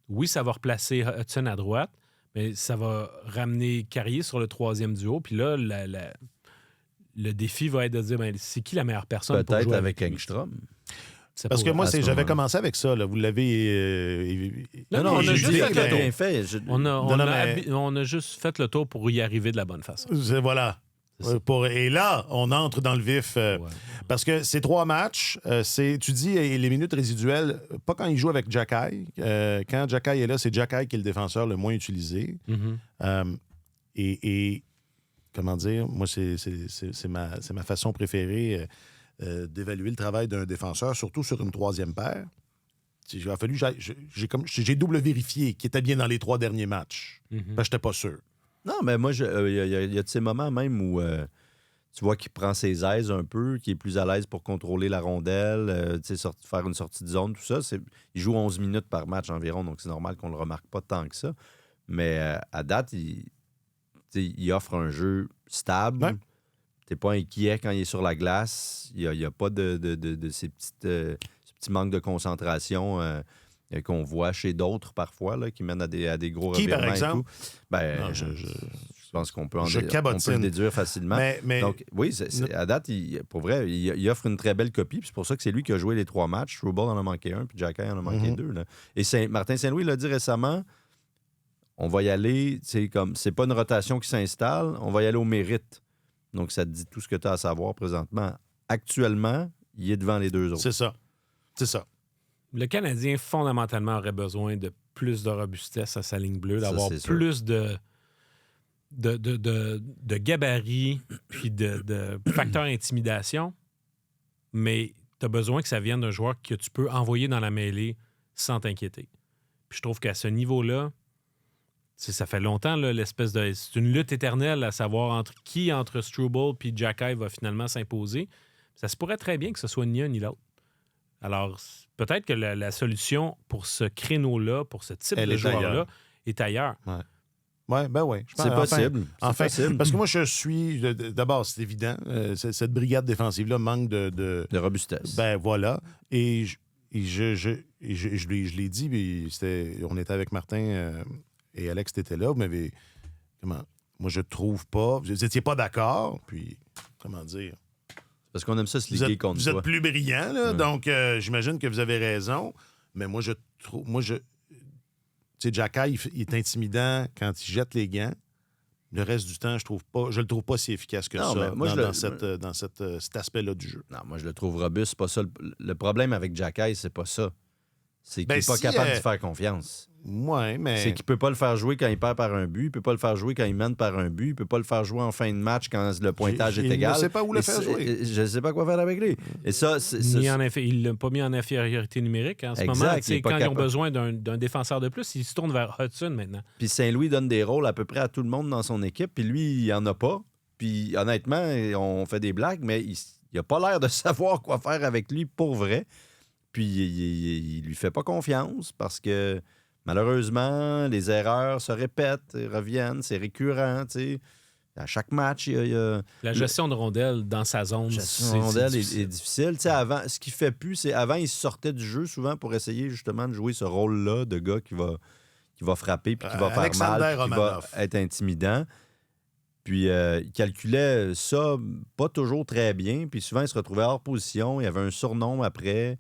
oui, ça va replacer Hudson à droite, mais ça va ramener Carrier sur le troisième duo. Puis là, le défi va être de dire, c'est qui la meilleure personne pour jouer peut-être avec Engstrom. Parce que moi, j'avais commencé avec ça. Là. Vous l'avez... Non, on a juste fait le bien fait. On a juste fait le tour pour y arriver de la bonne façon. Voilà. Et là, on entre dans le vif. Parce que ces 3 matchs, tu dis les minutes résiduelles, pas quand il joue avec Jacky. Quand Jacky est là, c'est Jacky qui est le défenseur le moins utilisé. Mm-hmm. Et comment dire, moi, c'est ma façon préférée d'évaluer le travail d'un défenseur, surtout sur une 3e paire. Il a fallu j'ai double vérifié qu'il était bien dans les 3 derniers matchs. Parce que j'étais pas sûr. Non, mais moi, il y a de ces moments même où tu vois qu'il prend ses aises un peu, qu'il est plus à l'aise pour contrôler la rondelle, faire une sortie de zone, tout ça. Il joue 11 minutes par match environ, donc c'est normal qu'on le remarque pas tant que ça. Mais à date, il offre un jeu stable. Ouais. T'es pas inquiet quand il est sur la glace. Il n'y a pas de ces petits manques de concentration qu'on voit chez d'autres parfois, là, qui mènent à des gros revirements. Par exemple? Et tout. Ben, non, je pense qu'on peut, on peut le déduire facilement. Mais... Donc, oui, à date, pour vrai, il offre une très belle copie. C'est pour ça que c'est lui qui a joué les 3 matchs. Struble en a manqué 1, puis Jacky en a manqué 2. Là. Et Martin Saint-Louis l'a dit récemment, on va y aller, c'est pas une rotation qui s'installe, on va y aller au mérite. Donc, ça te dit tout ce que tu as à savoir présentement. Actuellement, il est devant les 2 autres. C'est ça. Le Canadien, fondamentalement, aurait besoin de plus de robustesse à sa ligne bleue, d'avoir plus de gabarit puis de facteur intimidation. Mais tu as besoin que ça vienne d'un joueur que tu peux envoyer dans la mêlée sans t'inquiéter. Puis je trouve qu'à ce niveau-là, ça fait longtemps, là, l'espèce de... C'est une lutte éternelle à savoir entre Struble puis Jacky va finalement s'imposer. Ça se pourrait très bien que ce soit ni un ni l'autre. Alors, peut-être que la solution pour ce créneau-là, pour ce type de joueur-là, est ailleurs. Oui. C'est possible. Possible. Parce que moi, je suis... D'abord, c'est évident. Cette brigade défensive-là manque de robustesse. Ben voilà. Et je l'ai dit, mais on était avec Martin... Et Alex, t'étais là, vous m'avez... Moi, je trouve pas... Vous n'étiez pas d'accord, puis... Comment dire? Parce qu'on aime ça se liguer contre toi. Vous êtes plus brillant, là, donc j'imagine que vous avez raison. Mais moi, je trouve... Tu sais, Jacky, il est intimidant quand il jette les gants. Le reste du temps, je le trouve pas si efficace que ça dans cet aspect-là du jeu. Non, moi, je le trouve robuste. C'est pas ça. Le problème avec Jacky, c'est pas ça. C'est qu'il n'est pas capable de faire confiance. Oui, mais... C'est qu'il peut pas le faire jouer quand il perd par un but, il peut pas le faire jouer quand il mène par un but, il peut pas le faire jouer en fin de match quand le pointage est égal. Je ne sais pas où le faire jouer. Je ne sais pas quoi faire avec lui. Et ça, il l'a pas mis en infériorité numérique en ce moment. Quand ils ont besoin d'un défenseur de plus, il se tourne vers Hudson maintenant. Puis Saint-Louis donne des rôles à peu près à tout le monde dans son équipe, puis lui, il en a pas. Puis honnêtement, on fait des blagues, mais il n'a pas l'air de savoir quoi faire avec lui pour vrai. Puis il lui fait pas confiance parce que malheureusement, les erreurs se répètent, reviennent, c'est récurrent, tu sais. À chaque match, il y a... La gestion de rondelle dans sa zone, est difficile. Tu sais, avant, ce qu'il fait plus, c'est avant, il sortait du jeu souvent pour essayer justement de jouer ce rôle-là de gars qui va frapper puis qui va faire mal, qui va être intimidant. Puis il calculait ça pas toujours très bien, puis souvent, il se retrouvait hors position. Il y avait un surnom après.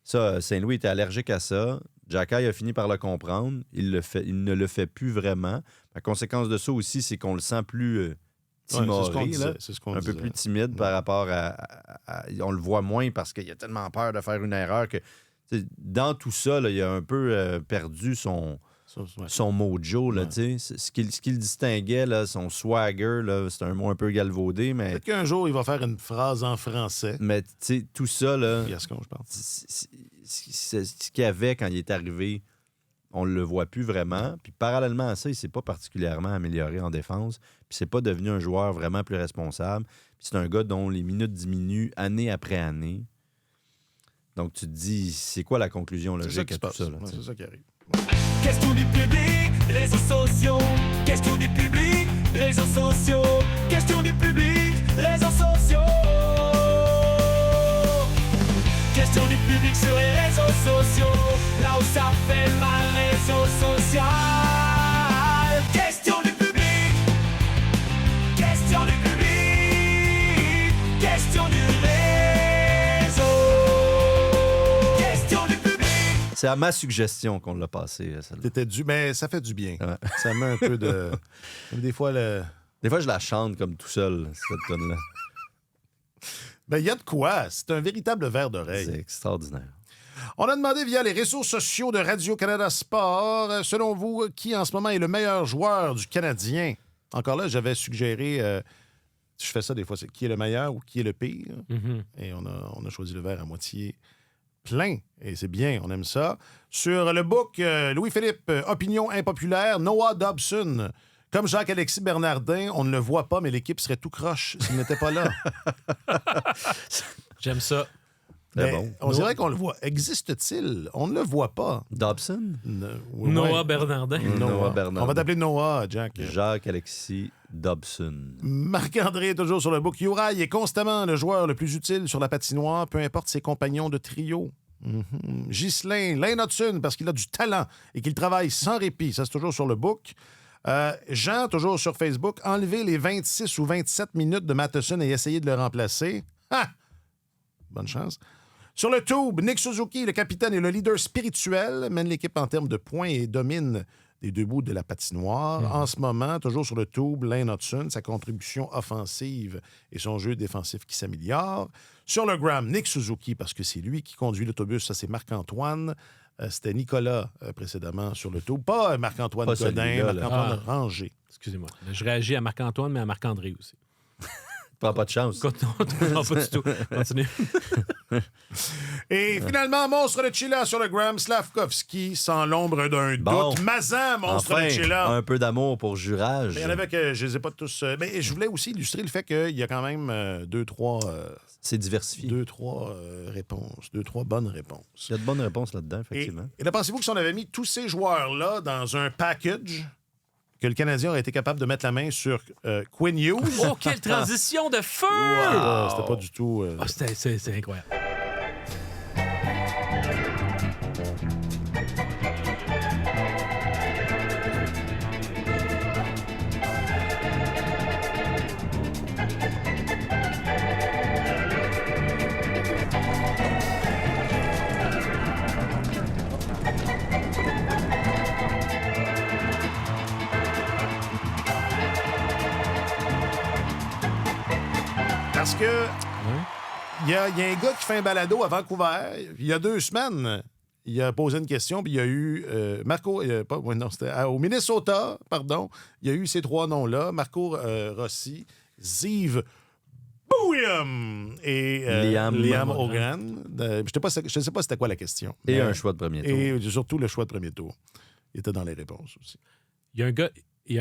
Ça, Saint-Louis était allergique à ça. Jacky a fini par le comprendre. Il ne le fait plus vraiment. La conséquence de ça aussi, c'est qu'on le sent plus timoré, un peu plus timide par rapport à... On le voit moins parce qu'il a tellement peur de faire une erreur que... Dans tout ça, là, il a un peu perdu son mojo. Là, ce qui le distinguait, là, son swagger, là, c'est un mot un peu galvaudé. Mais... Peut-être qu'un jour, il va faire une phrase en français. Mais tout ça, là, Gascon, je pense. C'est ce qu'il y avait quand il est arrivé, on ne le voit plus vraiment. Puis parallèlement à ça, il ne s'est pas particulièrement amélioré en défense. Puis c'est pas devenu un joueur vraiment plus responsable. Puis c'est un gars dont les minutes diminuent année après année. Donc tu te dis, c'est quoi la conclusion logique à tout ça? Là, c'est ça qui arrive. Question du public, réseaux sociaux. Question du public, réseaux sociaux. Question du public, réseaux sociaux. Question du public sur les réseaux sociaux. Là où ça fait mal, réseaux sociale. Question du public. Question du public. Question du réseau. Question du public. C'est à ma suggestion qu'on l'a passé. T'étais dû, mais ça fait du bien. Ouais. Ça met un peu de... Des fois, je la chante comme tout seul, cette tonne-là. Ben, il y a de quoi. C'est un véritable verre d'oreille. C'est extraordinaire. On a demandé via les réseaux sociaux de Radio-Canada Sport, selon vous, qui en ce moment est le meilleur joueur du Canadien? Encore là, j'avais suggéré, je fais ça des fois, c'est qui est le meilleur ou qui est le pire. Mm-hmm. Et on a choisi le verre à moitié plein. Et c'est bien, on aime ça. Sur le book, Louis-Philippe, opinion impopulaire, Noah Dobson. Comme Jacques-Alexis Bernardin, on ne le voit pas, mais l'équipe serait tout croche s'il n'était pas là. J'aime ça. Mais bon. on dirait qu'on le voit. Existe-t-il? On ne le voit pas. Dobson? Noah Bernardin. Noah Bernardin. On va t'appeler Noah, Jack. Jacques-Alexis Dobson. Marc-André est toujours sur le book. Uri est constamment le joueur le plus utile sur la patinoire, peu importe ses compagnons de trio. Ghislain, Lane Hudson, parce qu'il a du talent et qu'il travaille sans répit. Ça, c'est toujours sur le book. Jean, toujours sur Facebook, enlever les 26 ou 27 minutes de Matheson et essayer de le remplacer. Ha! Bonne chance. Sur le tube, Nick Suzuki, le capitaine et le leader spirituel, mène l'équipe en termes de points et domine les deux bouts de la patinoire. En ce moment, toujours sur le tube, Lane Hudson, sa contribution offensive et son jeu défensif qui s'améliore. Sur le gram, Nick Suzuki, parce que c'est lui qui conduit l'autobus, ça c'est Marc-Antoine. C'était Nicolas précédemment sur le tube. Pas Marc-Antoine Godin, Marc-Antoine Rangé. Excusez-moi. Je réagis à Marc-Antoine, mais à Marc-André aussi. Prends pas de chance. Non, pas du tout. Continue. Et finalement, monstre de Chilla sur le gram, Slavkovski, sans l'ombre d'un doute. Mazan, monstre de Chilla. Un peu d'amour pour Jurage. Il y en avait que je les ai pas tous. Mais je voulais aussi illustrer le fait qu'il y a quand même deux, trois. C'est diversifié. Deux, trois réponses. Deux, trois bonnes réponses. Il y a de bonnes réponses là-dedans, effectivement. Et là, pensez-vous que si on avait mis tous ces joueurs-là dans un package, que le Canadien aurait été capable de mettre la main sur Quinn Hughes? Oh, quelle transition de feu! Wow. C'était pas du tout... C'est incroyable. Parce que il y a un gars qui fait un balado à Vancouver. Il y a 2 semaines, il a posé une question, puis il y a eu au Minnesota, pardon. Il y a eu ces 3 noms-là, Marco Rossi, Ziv Bouyam et Liam Hogan. Je ne sais pas c'était quoi la question. Et un choix de premier tour. Et surtout le choix de premier tour. Il était dans les réponses aussi. Il y a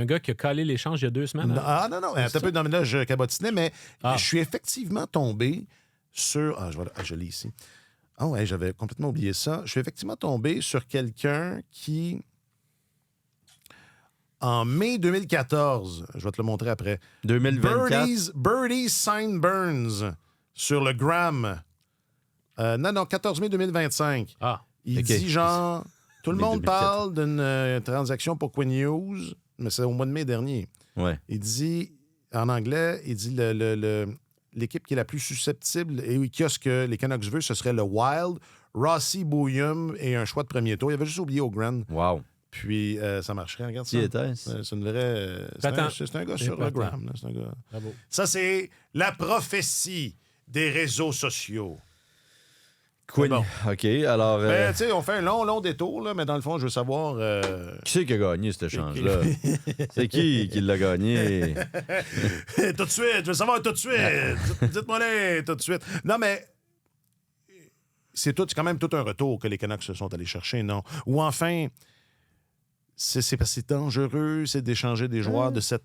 un gars qui a calé l'échange il y a 2 semaines. Hein? Non. Un peu là, je cabotinais, mais je suis effectivement tombé sur... je l'ai ici. Ah ouais, j'avais complètement oublié ça. Je suis effectivement tombé sur quelqu'un qui, en mai 2014, je vais te le montrer après. 2024. Birdie Sign Burns sur le gram. 14 mai 2025. Il dit genre... Tout le monde parle d'une transaction pour Quinn Hughes, mais c'est au mois de mai dernier. Ouais. Il dit, en anglais, il dit l'équipe qui est la plus susceptible et qui a ce que les Canucks veulent, ce serait le Wild, Rossi, Bouyum et un choix de premier tour. Il avait juste oublié au Grand. Wow. Puis ça marcherait. Regarde ça. Qui était-ce? C'est une vraie... C'est un gars sur le Gram. C'est un gars. Bravo. Ça, c'est la prophétie des réseaux sociaux. Quinn. Bon. OK, alors... Ben, tu sais, on fait un long détour, là, mais dans le fond, je veux savoir... Qui c'est qui a gagné cet échange-là? C'est qui l'a gagné? Tout de suite, je veux savoir tout de suite. Dites-moi-les tout de suite. Non, mais c'est quand même tout un retour que les Canucks se sont allés chercher, non? Ou enfin... C'est parce que c'est dangereux, c'est d'échanger des joueurs de ce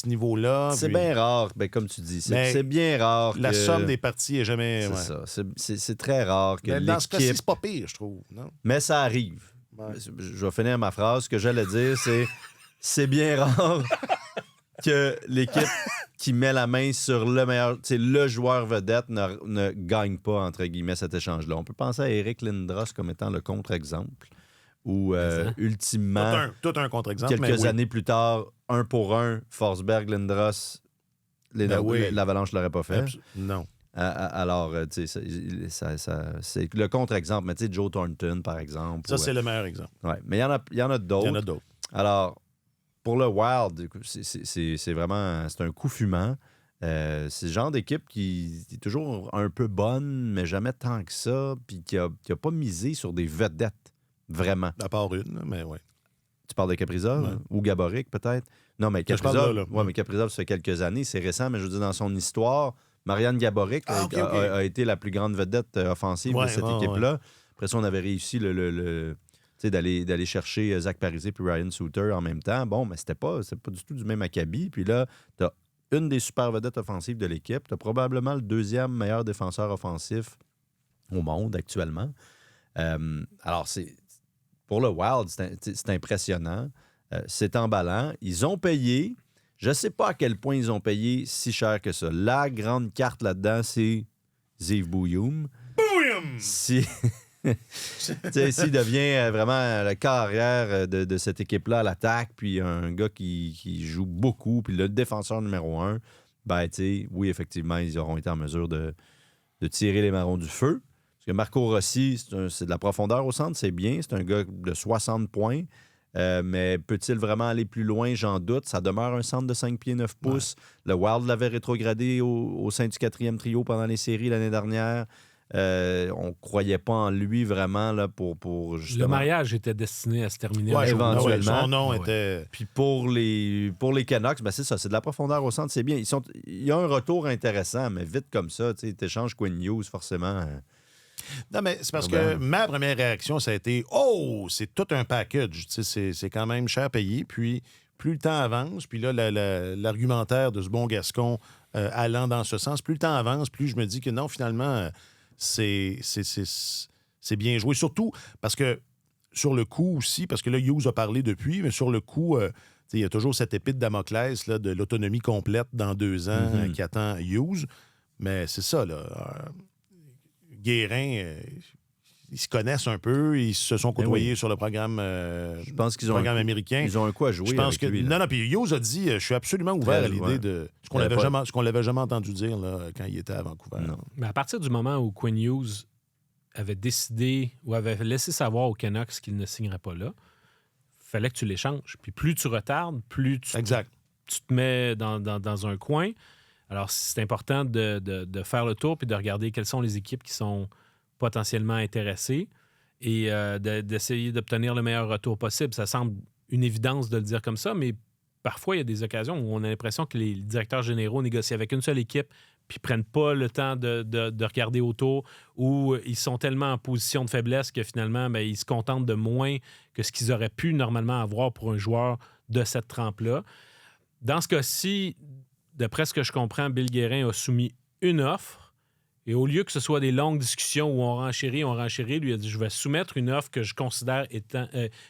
niveau-là. C'est bien rare, comme tu dis. C'est bien rare. La somme des parties est jamais... C'est ça. C'est très rare que l'équipe... Dans ce cas-ci, c'est pas pire, je trouve. Non? Mais ça arrive. Ouais. Je vais finir ma phrase. Ce que j'allais dire, c'est bien rare que l'équipe qui met la main sur le meilleur... le joueur vedette ne gagne pas, entre guillemets, cet échange-là. On peut penser à Eric Lindros comme étant le contre-exemple. où, ultimement, tout un contre-exemple. Quelques années plus tard, 1 pour 1, Forsberg, Lindros, l'Avalanche ne l'aurait pas fait. Non. Alors, tu sais, c'est le contre-exemple. Mais tu sais, Joe Thornton, par exemple. Ça, c'est le meilleur exemple. Oui, mais il y en a d'autres. Il y en a d'autres. Alors, pour le Wild, c'est vraiment c'est un coup fumant. C'est le genre d'équipe qui est toujours un peu bonne, mais jamais tant que ça, puis qui a pas misé sur des vedettes, vraiment. À part une, mais oui. Tu parles de Kaprizov ou Gaborik, peut-être? Non, mais Kaprizov, mais Kaprizov, ça fait quelques années, c'est récent, mais je veux dire, dans son histoire, Marian Gaborik a été la plus grande vedette offensive de cette équipe-là. Après ça, on avait réussi d'aller chercher Zach Parise puis Ryan Suter en même temps. Bon, mais c'est pas du tout du même acabit. Puis là, tu as une des super vedettes offensives de l'équipe. Tu as probablement le deuxième meilleur défenseur offensif au monde actuellement. Alors, pour le Wild, c'est impressionnant. C'est emballant. Ils ont payé. Je ne sais pas à quel point ils ont payé si cher que ça. La grande carte là-dedans, c'est Ziv Bouyoum. Bouyoum! S'il devient vraiment le carrière de cette équipe-là à l'attaque, puis un gars qui joue beaucoup, puis le défenseur numéro 1, ben, oui, effectivement, ils auront été en mesure de tirer les marrons du feu. Parce que Marco Rossi, c'est de la profondeur au centre, c'est bien. C'est un gars de 60 points. Mais peut-il vraiment aller plus loin? J'en doute. Ça demeure un centre de 5 pieds 9 pouces. Ouais. Le Wild l'avait rétrogradé au sein du 4e trio pendant les séries l'année dernière. On ne croyait pas en lui vraiment là, pour justement... Le mariage était destiné à se terminer éventuellement. Son nom était... Puis pour les Canucks, ben c'est ça, c'est de la profondeur au centre, c'est bien. Il y a un retour intéressant, mais vite comme ça, tu échanges Quinn Hughes, forcément... Non, mais c'est parce que ma première réaction, ça a été « Oh, c'est tout un package. » C'est quand même cher payé. Puis, plus le temps avance, puis là, l'argumentaire de ce bon Gascon allant dans ce sens, plus le temps avance, plus je me dis que non, finalement, c'est bien joué. Surtout parce que, sur le coup aussi, parce que là, Hughes a parlé depuis, mais sur le coup, il y a toujours cette épée de Damoclès là, de l'autonomie complète dans 2 ans qui attend Hughes. Mais c'est ça, là... Guérin, ils se connaissent un peu, ils se sont côtoyés sur le programme, je pense qu'ils ont américain. Ils ont un coup à jouer. Je pense que lui, non, puis Hughes a dit je suis absolument ouvert à l'idée de ce qu'on l'avait jamais entendu dire là, quand il était à Vancouver. Non. Mais à partir du moment où Quinn Hughes avait décidé ou avait laissé savoir aux Canucks qu'il ne signerait pas là, il fallait que tu l'échanges. Puis plus tu retardes, plus tu te mets dans un coin. Alors, c'est important de faire le tour puis de regarder quelles sont les équipes qui sont potentiellement intéressées et d'essayer d'obtenir le meilleur retour possible. Ça semble une évidence de le dire comme ça, mais parfois, il y a des occasions où on a l'impression que les directeurs généraux négocient avec une seule équipe puis ne prennent pas le temps de regarder autour, ou ils sont tellement en position de faiblesse que finalement, bien, ils se contentent de moins que ce qu'ils auraient pu normalement avoir pour un joueur de cette trempe-là. Dans ce cas-ci, d'après ce que je comprends, Bill Guérin a soumis une offre et au lieu que ce soit des longues discussions où on renchérit, lui a dit « Je vais soumettre une offre que je considère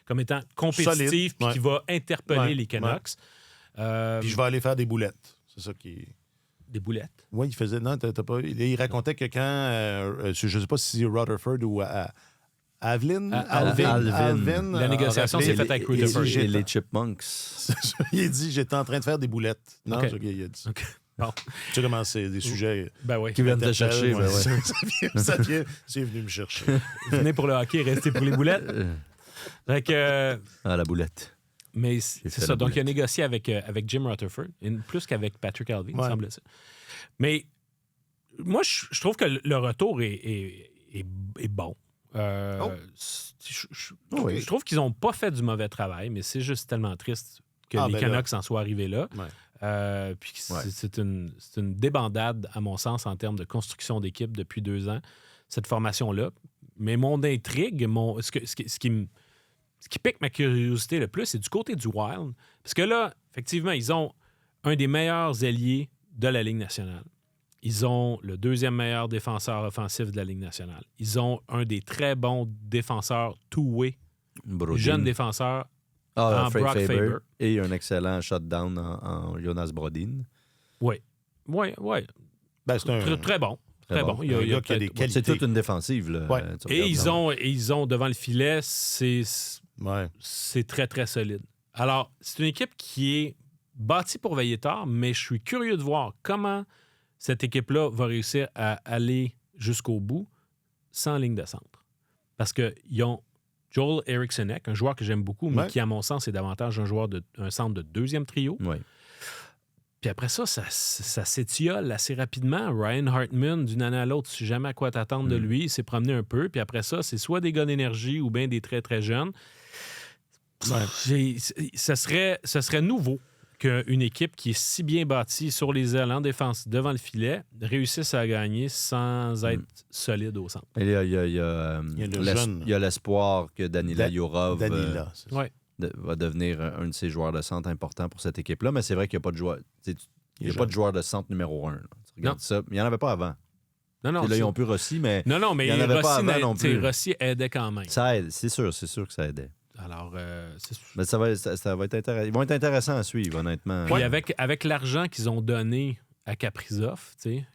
comme étant compétitive puis qui va interpeller les Canucks. » Puis je vais aller faire des boulettes. C'est ça qui... Des boulettes? Oui, il faisait... Non, t'as pas... Il racontait que quand... je ne sais pas si c'est Rutherford ou... Alvin. La négociation s'est faite avec Rutherford. Et les Chipmunks. Il a dit « J'étais en train de faire des boulettes. » Non, c'est ce qu'il a dit. Okay. Bon. Tu sais comment c'est des sujets qui viennent te chercher. Ça vient, c'est venu me chercher. Venez pour le hockey, restez pour les boulettes. Donc, la boulette. Mais c'est ça. Donc, il a négocié avec Jim Rutherford, plus qu'avavec Patrick Alvin, il semble ça. Mais moi, je trouve que le retour est bon. Je trouve qu'ils n'ont pas fait du mauvais travail, mais c'est juste tellement triste que les Canucks en soient arrivés là. Ouais. Puis c'est une débandade, à mon sens, en termes de construction d'équipe depuis 2 ans, cette formation-là. Mais mon intrigue, ce qui pique ma curiosité le plus, c'est du côté du Wild. Parce que là, effectivement, ils ont un des meilleurs ailiers de la Ligue nationale. Ils ont le 2e meilleur défenseur offensif de la Ligue nationale. Ils ont un des très bons défenseurs two-way, jeune défenseur en Brock Faber. Et un excellent shutdown en Jonas Brodin. Oui. Ben, c'est très bon. Très bon. C'est toute une défensive. Là, ouais. Et ils ont devant le filet, c'est très, très solide. Alors, c'est une équipe qui est bâtie pour veiller tard, mais je suis curieux de voir comment cette équipe-là va réussir à aller jusqu'au bout sans ligne de centre. Parce qu'ils ont Joel Eriksson, un joueur que j'aime beaucoup, mais qui, à mon sens, est davantage un centre de deuxième trio. Ouais. Puis après ça s'étiole assez rapidement. Ryan Hartman, d'une année à l'autre, tu sais jamais à quoi t'attendre de lui. Il s'est promené un peu. Puis après ça, c'est soit des gars d'énergie ou bien des très, très jeunes. Ce serait nouveau qu'une équipe qui est si bien bâtie sur les ailes en défense devant le filet réussisse à gagner sans être solide au centre. Il y a l'espoir que Danila Jourov va devenir un de ces joueurs de centre importants pour cette équipe-là, mais c'est vrai qu'il n'y a pas de joueur. Il n'y a pas de joueur de centre numéro 1. Tu regardes ça. Il n'y en avait pas avant. Non, là, ils ont plus Rossi, mais mais il n'y en avait pas avant non plus. Rossi aidait quand même. Ça aide, c'est sûr que ça aidait. Alors, mais ça va être intéressant. Ils vont être intéressants à suivre, honnêtement. Puis avec l'argent qu'ils ont donné à Kaprizov, tu sais,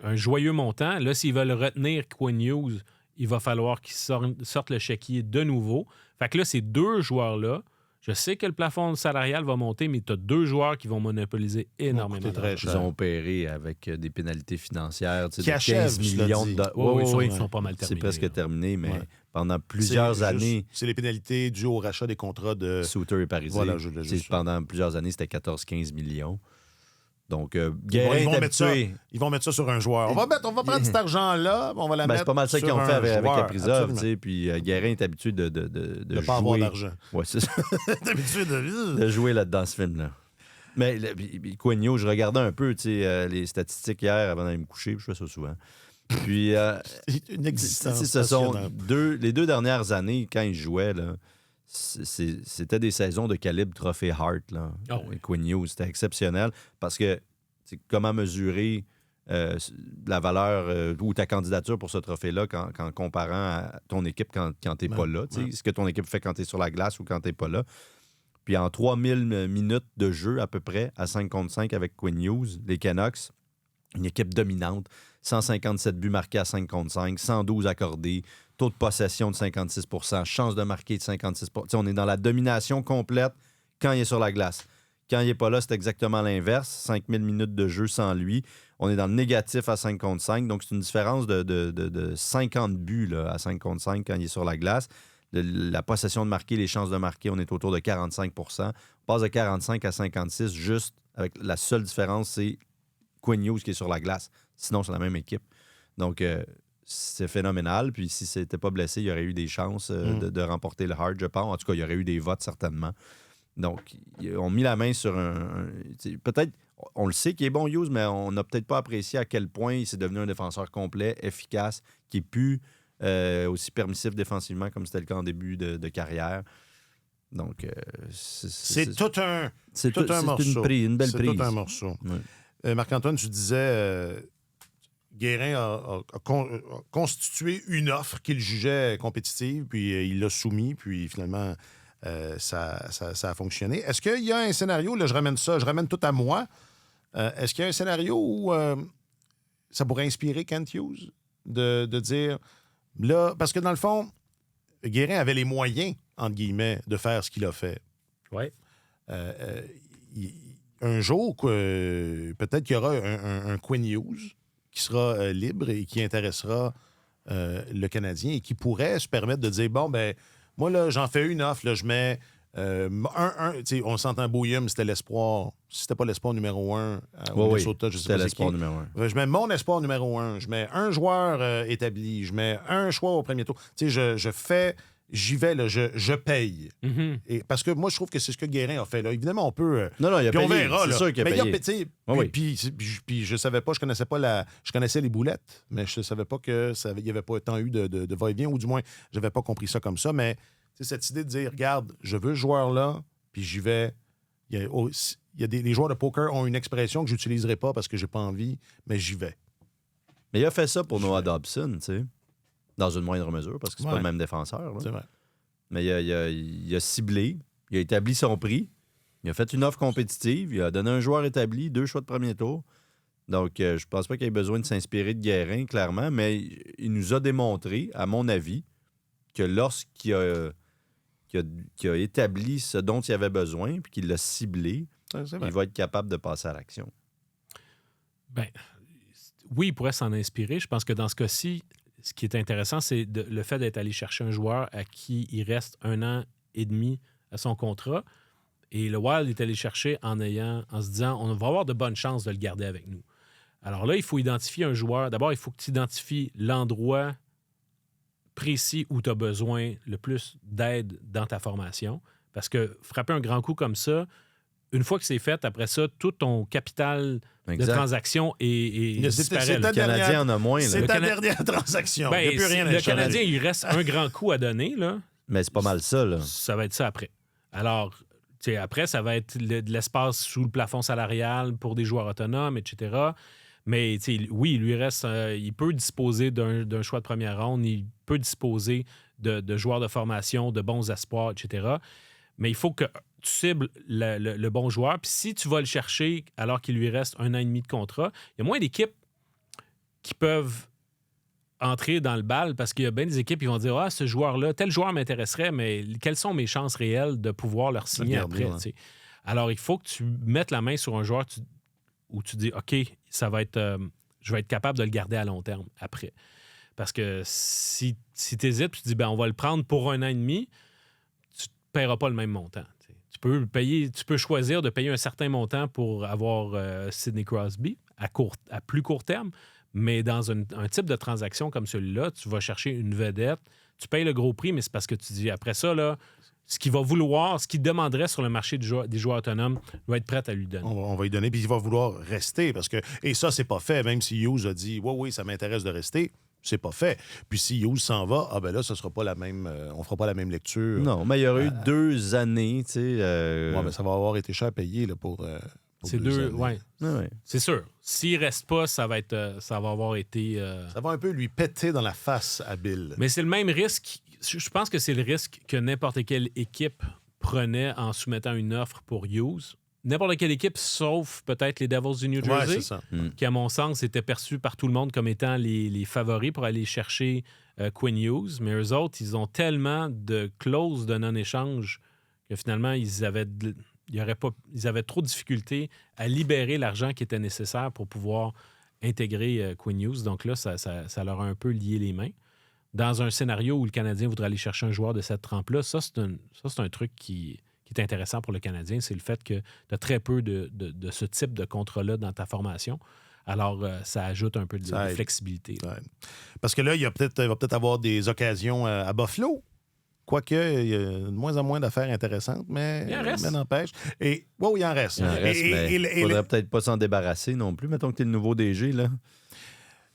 un joyeux montant. Là, s'ils veulent retenir Quinn Hughes, il va falloir qu'ils sortent le chéquier de nouveau. Fait que là, ces deux joueurs-là, je sais que le plafond salarial va monter, mais tu as deux joueurs qui vont monopoliser énormément d'argent. Ils ont opéré avec des pénalités financières de 15 millions de dollars. Oui, ils sont pas mal terminés. C'est presque terminé, mais pendant plusieurs années... C'est les pénalités dues au rachat des contrats de... Suter et Parisé. Voilà, pendant plusieurs années, c'était 14-15 millions. Donc, ils vont mettre ça sur un joueur. On va prendre cet argent-là, on va la mettre sur un joueur. C'est pas mal ça qu'ils ont fait avec Kaprizov. Puis Guérin est habitué de pas jouer. Avoir d'argent. Ouais, c'est ça. Habitué de jouer là-dedans, ce film-là. Mais Coigneau, je regardais un peu les statistiques hier avant d'aller me coucher, puis je fais ça souvent. Puis, c'est une existence. Ce sont les deux dernières années, quand il jouait, là, c'était des saisons de calibre Trophée Hart. Quinn Hughes, c'était exceptionnel parce que comment mesurer la valeur ou ta candidature pour ce trophée-là en comparant à ton équipe quand tu n'es pas là. Ce que ton équipe fait quand tu es sur la glace ou quand tu n'es pas là. Puis en 3000 minutes de jeu à peu près à 5 contre 5 avec Quinn Hughes, les Canucks, une équipe dominante, 157 buts marqués à 5 contre 5, 112 accordés, taux de possession de 56 %, chance de marquer de 56 %. On est dans la domination complète quand il est sur la glace. Quand il n'est pas là, c'est exactement l'inverse. 5000 minutes de jeu sans lui. On est dans le négatif à 5 contre 5. Donc, c'est une différence de 50 buts là, à 5 contre 5 quand il est sur la glace. La possession de marquer, les chances de marquer, on est autour de 45 %. On passe de 45 à 56 juste avec la seule différence, c'est Quinn Hughes qui est sur la glace. Sinon, c'est la même équipe. Donc, c'est phénoménal. Puis si c'était pas blessé, il y aurait eu des chances de remporter le Hart, je pense. En tout cas, il y aurait eu des votes, certainement. Donc, ils ont mis la main sur peut-être, on le sait qu'il est bon, Hughes, mais on n'a peut-être pas apprécié à quel point il s'est devenu un défenseur complet, efficace, qui est plus aussi permissif défensivement comme c'était le cas en début de carrière. Donc, c'est tout un morceau. Une belle prise. C'est tout un morceau. Ouais. Marc-Antoine, tu disais... Guérin a constitué une offre qu'il jugeait compétitive, puis il l'a soumis, puis finalement, ça a fonctionné. Est-ce qu'il y a un scénario, là, je ramène tout à moi, est-ce qu'il y a un scénario où ça pourrait inspirer Kent Hughes de dire, là, parce que dans le fond, Guérin avait les moyens, entre guillemets, de faire ce qu'il a fait. Oui. Un jour, peut-être qu'il y aura un Quinn Hughes qui sera libre et qui intéressera le Canadien et qui pourrait se permettre de dire, bon, ben moi, là, j'en fais une offre, là, je mets on s'entend Bouillum, c'était l'espoir. Si c'était pas l'espoir numéro 1 au Minnesota, je sais pas l'espoir numéro 1. Je mets mon espoir numéro 1. Je mets un joueur établi. Je mets un choix au premier tour. J'y vais, là, je paye. Mm-hmm. Et parce que moi, je trouve que c'est ce que Guérin a fait. Là. Évidemment, on peut... Non, il a payé. On verra, c'est sûr qu'il a payé. Puis je savais pas, je connaissais pas je connaissais les boulettes, mais je savais pas qu'il n'y avait pas tant eu de va-et-vient, ou du moins, je n'avais pas compris ça comme ça. Mais cette idée de dire, regarde, je veux ce joueur-là, puis j'y vais. Il y a les joueurs de poker ont une expression que je n'utiliserai pas parce que j'ai pas envie, mais j'y vais. Mais il a fait ça pour Noah Dobson, tu sais. Dans une moindre mesure, parce que c'est pas le même défenseur. Là. C'est vrai. Mais il a ciblé, il a établi son prix, il a fait une offre compétitive, il a donné un joueur établi, 2 choix de premier tour. Donc, je pense pas qu'il ait besoin de s'inspirer de Guérin, clairement, mais il nous a démontré, à mon avis, que lorsqu'il qui a établi ce dont il avait besoin puis qui l'a ciblé, il va être capable de passer à l'action. Ben, oui, il pourrait s'en inspirer. Je pense que dans ce cas-ci, ce qui est intéressant, c'est le fait d'être allé chercher un joueur à qui il reste 1 an et demi à son contrat. Et le Wild est allé chercher en se disant on va avoir de bonnes chances de le garder avec nous. Alors là, il faut identifier un joueur. D'abord, il faut que tu identifies l'endroit précis où tu as besoin le plus d'aide dans ta formation. Parce que frapper un grand coup comme ça, une fois que c'est fait, après ça, tout ton capital de transaction est disparaît. Le Canadien en a moins. Là. C'est ta dernière transaction. Ben, il n'y a plus rien à le Canadien, il reste un grand coup à donner. Là. Mais c'est pas mal ça. Là. Ça va être ça après. Alors, après, ça va être de l'espace sous le plafond salarial pour des joueurs autonomes, etc. Mais oui, il lui reste... il peut disposer d'un choix de première ronde, il peut disposer de joueurs de formation, de bons espoirs, etc. Mais il faut que tu cibles le bon joueur. Puis si tu vas le chercher alors qu'il lui reste 1 an et demi de contrat, il y a moins d'équipes qui peuvent entrer dans le bal parce qu'il y a bien des équipes qui vont dire « Ah, ce joueur-là, tel joueur m'intéresserait, mais quelles sont mes chances réelles de pouvoir le signer après? Ouais. » Alors, il faut que tu mettes la main sur un joueur où tu dis « OK, ça va être, je vais être capable de le garder à long terme après. » Parce que si tu hésites, tu dis « On va le prendre pour 1 an et demi », tu ne paieras pas le même montant. Tu peux choisir de payer un certain montant pour avoir Sidney Crosby à plus court terme, mais dans un type de transaction comme celui-là, tu vas chercher une vedette, tu payes le gros prix, mais c'est parce que tu dis après ça, là, ce qu'il demanderait sur le marché des joueurs autonomes, va être prêt à lui donner. On va lui donner, puis il va vouloir rester. Et ça, c'est pas fait. Même si Hughes a dit oui, ça m'intéresse de rester. C'est pas fait. Puis si Hughes s'en va, là, ça sera pas la même. On fera pas la même lecture. Non, mais il y aurait eu 2 années, tu sais. Ouais, mais ça va avoir été cher payé là, pour c'est 2 années. Ouais. C'est sûr. S'il reste pas, ça va avoir été. Ça va un peu lui péter dans la face à Bill. Mais c'est le même risque. Je pense que c'est le risque que n'importe quelle équipe prenait en soumettant une offre pour Hughes. N'importe quelle équipe, sauf peut-être les Devils du New Jersey, c'est ça. Qui, à mon sens, étaient perçus par tout le monde comme étant les favoris pour aller chercher Quinn Hughes. Mais eux autres, ils ont tellement de clauses de non-échange que finalement, ils avaient trop de difficultés à libérer l'argent qui était nécessaire pour pouvoir intégrer Quinn Hughes. Donc là, ça leur a un peu lié les mains. Dans un scénario où le Canadien voudrait aller chercher un joueur de cette trempe-là, ça, c'est un truc qui est intéressant pour le Canadien, c'est le fait que tu as très peu de ce type de contrat-là dans ta formation. Alors, ça ajoute un peu de flexibilité. Ouais. Parce que là, il va peut-être avoir des occasions à Buffalo. Quoique, il y a de moins en moins d'affaires intéressantes, mais n'empêche. Et il en reste. Il ne faudrait peut-être pas s'en débarrasser non plus. Mettons que tu es le nouveau DG, là.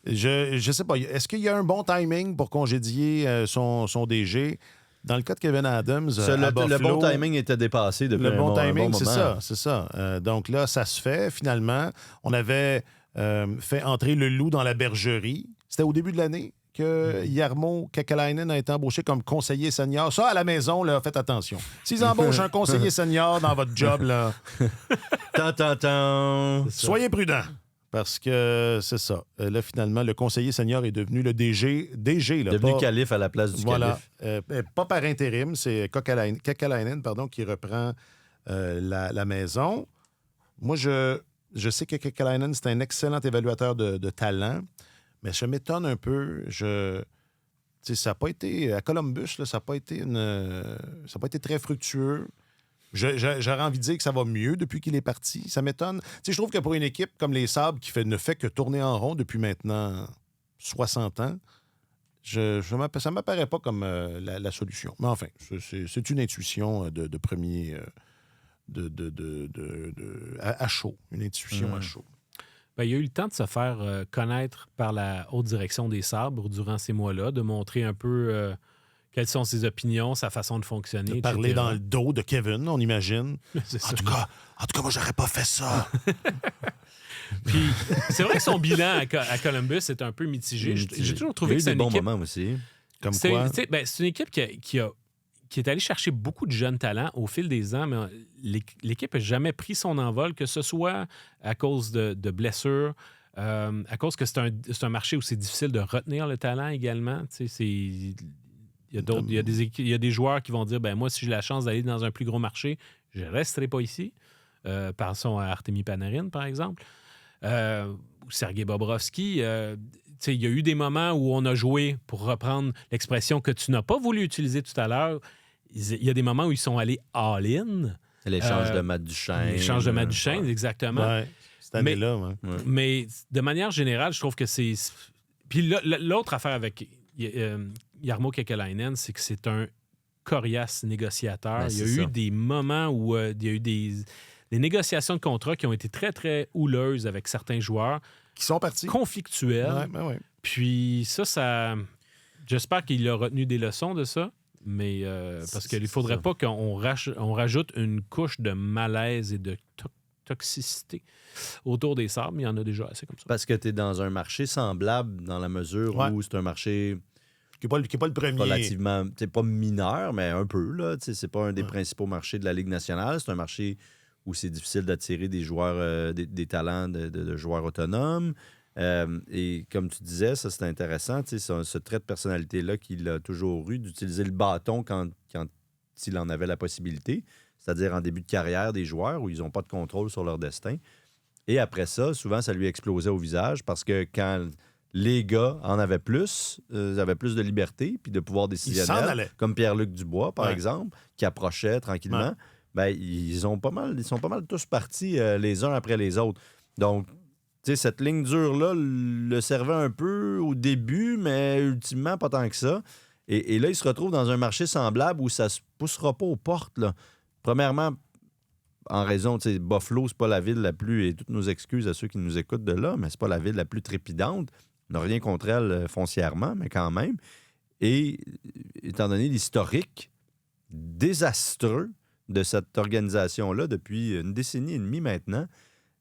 Je sais pas. Est-ce qu'il y a un bon timing pour congédier son DG? Dans le cas de Kevyn Adams, le bon timing était dépassé depuis un bon moment. C'est ça. Donc là, ça se fait. Finalement, on avait fait entrer le loup dans la bergerie. C'était au début de l'année que Jarmo Kekalainen a été embauché comme conseiller senior. Ça, à la maison, là, faites attention. S'ils embauchent un conseiller senior dans votre job, là, soyez prudents. Parce que c'est ça. Là, finalement, le conseiller senior est devenu le DG. Là, devenu calife à la place du calife. Pas par intérim, c'est Kekalainen, qui reprend la maison. Moi, je sais que Kekalainen, c'est un excellent évaluateur de talent, mais je m'étonne un peu. Ça n'a pas été... À Columbus, là, ça n'a pas été très fructueux. J'aurais envie de dire que ça va mieux depuis qu'il est parti. Ça m'étonne. Je trouve que pour une équipe comme les Sabres qui ne fait que tourner en rond depuis maintenant 60 ans, ça ne m'apparaît pas comme la solution. Mais enfin, c'est une intuition de premier... à chaud. Une intuition à chaud. Il y a eu le temps de se faire connaître par la haute direction des Sabres durant ces mois-là, de montrer un peu... quelles sont ses opinions, sa façon de fonctionner, de parler etc. dans le dos de Kevin, on imagine. En tout cas, moi, j'aurais pas fait ça. Puis, c'est vrai que son bilan à Columbus est un peu mitigé. J'ai toujours trouvé que c'est une équipe... moments aussi. Comme quoi? C'est une équipe qui est allée chercher beaucoup de jeunes talents au fil des ans, mais l'équipe n'a jamais pris son envol, que ce soit à cause de blessures, à cause que c'est un marché où c'est difficile de retenir le talent également. Il Il y a des joueurs qui vont dire, moi, si j'ai la chance d'aller dans un plus gros marché, je ne resterai pas ici. Pensons à Artemi Panarin, par exemple. Ou Sergei Bobrovski. Il y a eu des moments où on a joué, pour reprendre l'expression que tu n'as pas voulu utiliser tout à l'heure, il y a des moments où ils sont allés all-in. C'est l'échange de Matt Duchesne. L'échange de Matt Duchesne, exactement. Ouais, cette année-là. Mais de manière générale, je trouve que c'est... Puis l'autre affaire avec Jarmo Kekalainen, c'est que c'est un coriace négociateur. Il y a eu des moments où il y a eu des négociations de contrats qui ont été très, très houleuses avec certains joueurs. Qui sont partis. Conflictuels. Ouais. Puis ça... J'espère qu'il a retenu des leçons de ça. Mais parce qu'il ne faudrait pas qu'on rajoute une couche de malaise et de toxicité autour des Sabres. Il y en a déjà assez comme ça. Parce que tu es dans un marché semblable dans la mesure où c'est un marché qui n'est pas le premier. Relativement, pas mineur, mais un peu. Là, c'est pas un des principaux marchés de la Ligue nationale. C'est un marché où c'est difficile d'attirer des joueurs, des talents de joueurs autonomes. Et comme tu disais, ça c'est intéressant, ce trait de personnalité-là qu'il a toujours eu, d'utiliser le bâton quand il en avait la possibilité, c'est-à-dire en début de carrière des joueurs où ils n'ont pas de contrôle sur leur destin. Et après ça, souvent, ça lui explosait au visage parce que quand les gars en avaient plus, ils avaient plus de liberté puis de pouvoir décisionnel, comme Pierre-Luc Dubois, par exemple, qui approchait tranquillement, ils sont pas mal tous partis les uns après les autres. Donc, cette ligne dure-là le servait un peu au début, mais ultimement, pas tant que ça. Et là, il se retrouve dans un marché semblable où ça ne se poussera pas aux portes. Là. Premièrement, en raison, Buffalo, c'est pas la ville la plus... Et toutes nos excuses à ceux qui nous écoutent de là, mais c'est pas la ville la plus trépidante. On n'a rien contre elle foncièrement, mais quand même. Et étant donné l'historique désastreux de cette organisation-là depuis une décennie et demie maintenant,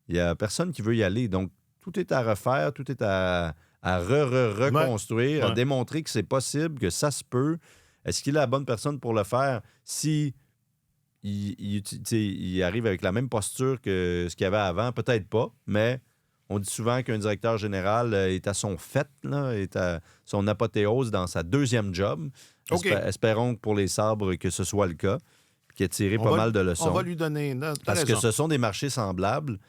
il n'y a personne qui veut y aller. Donc, tout est à refaire, tout est à reconstruire, à démontrer que c'est possible, que ça se peut. Est-ce qu'il est la bonne personne pour le faire? Si il arrive avec la même posture que ce qu'il y avait avant, peut-être pas, mais on dit souvent qu'un directeur général est à son fait, là, est à son apothéose dans sa deuxième job. Espérons pour les Sabres que ce soit le cas, qu'il ait tiré pas mal de leçons. On va lui donner... Parce que ce sont des marchés semblables.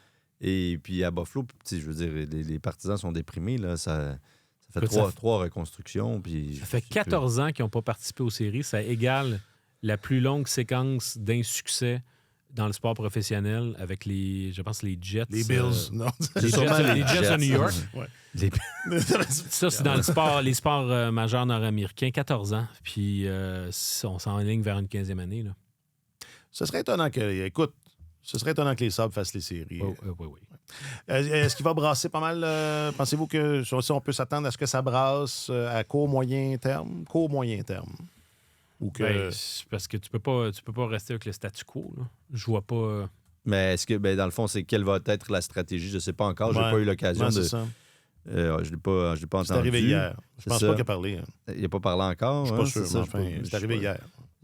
Et puis à Buffalo, je veux dire, les partisans sont déprimés. Là, ça fait trois reconstructions. Puis, ça fait 14 ans qu'ils n'ont pas participé aux séries. Ça égale la plus longue séquence d'insuccès dans le sport professionnel avec les Jets. Les Bills, non. Les Jets de New York. Ouais. Ça, c'est dans les sports majeurs nord-américains. 14 ans. Puis on s'enligne vers une 15e année. Là. Ce serait étonnant que les Sabres fassent les séries. Oui. Est-ce qu'il va brasser pas mal? Pensez-vous que on peut s'attendre à ce que ça brasse à court-moyen terme? Court-moyen terme. Ou que... parce que tu peux pas rester avec le statu quo. Là. Je vois pas... Mais est-ce que, dans le fond, c'est quelle va être la stratégie? Je ne sais pas encore. Je n'ai pas eu l'occasion de... Ça. Je ne l'ai pas entendu. C'est arrivé hier. Je pense pas qu'il a parlé. Il n'a pas parlé encore. Je suis pas sûr. C'est arrivé hier.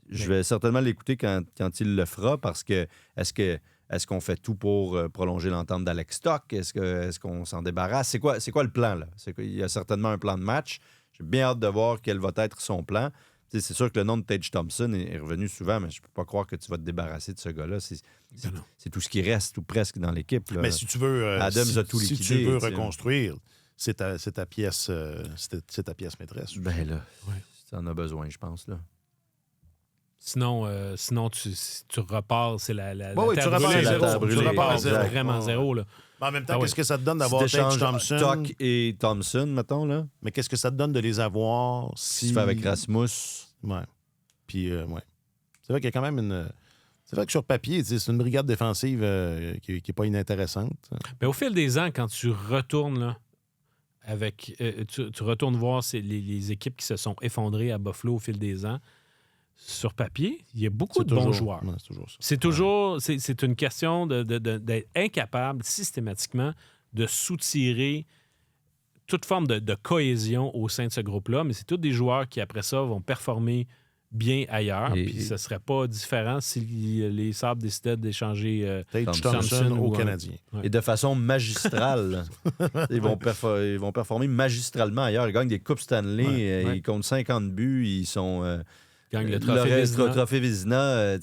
Je vais certainement l'écouter quand il le fera parce que est-ce qu'on fait tout pour prolonger l'entente d'Alex Stock? Est-ce qu'on s'en débarrasse? C'est quoi le plan, là? Il y a certainement un plan de match. J'ai bien hâte de voir quel va être son plan. C'est sûr que le nom de Tage Thompson est revenu souvent, mais je ne peux pas croire que tu vas te débarrasser de ce gars-là. C'est tout ce qui reste, ou presque, dans l'équipe. Là. Mais si tu veux, Adams a tout liquidé, si tu veux reconstruire, c'est ta pièce maîtresse. Ben là, tu en as besoin, je pense, là. Sinon tu repars, c'est la terre brûlée. Tu repars vraiment zéro. Là. Mais en même temps, qu'est-ce que ça te donne d'avoir Tage Thompson? Stock et Thompson, mettons, là. Mais qu'est-ce que ça te donne de les avoir si... Tu fais avec Rasmus. Ouais. Puis, c'est vrai qu'il y a quand même une... C'est vrai que sur papier, c'est une brigade défensive qui n'est pas inintéressante. Mais au fil des ans, quand tu retournes, là, avec... tu retournes voir les équipes qui se sont effondrées à Buffalo au fil des ans, sur papier, il y a beaucoup de bons joueurs. Ouais, c'est toujours ça. C'est toujours... C'est une question d'être incapable, systématiquement, de soutirer toute forme de cohésion au sein de ce groupe-là, mais c'est tous des joueurs qui, après ça, vont performer bien ailleurs. Puis ce ne serait pas différent si les Sabres décidaient d'échanger Thompson aux Canadiens. Et de façon magistrale. Ils vont performer magistralement ailleurs. Ils gagnent des Coupes Stanley. Ils comptent 50 buts. Ils sont... gagnent le trophée Vézina.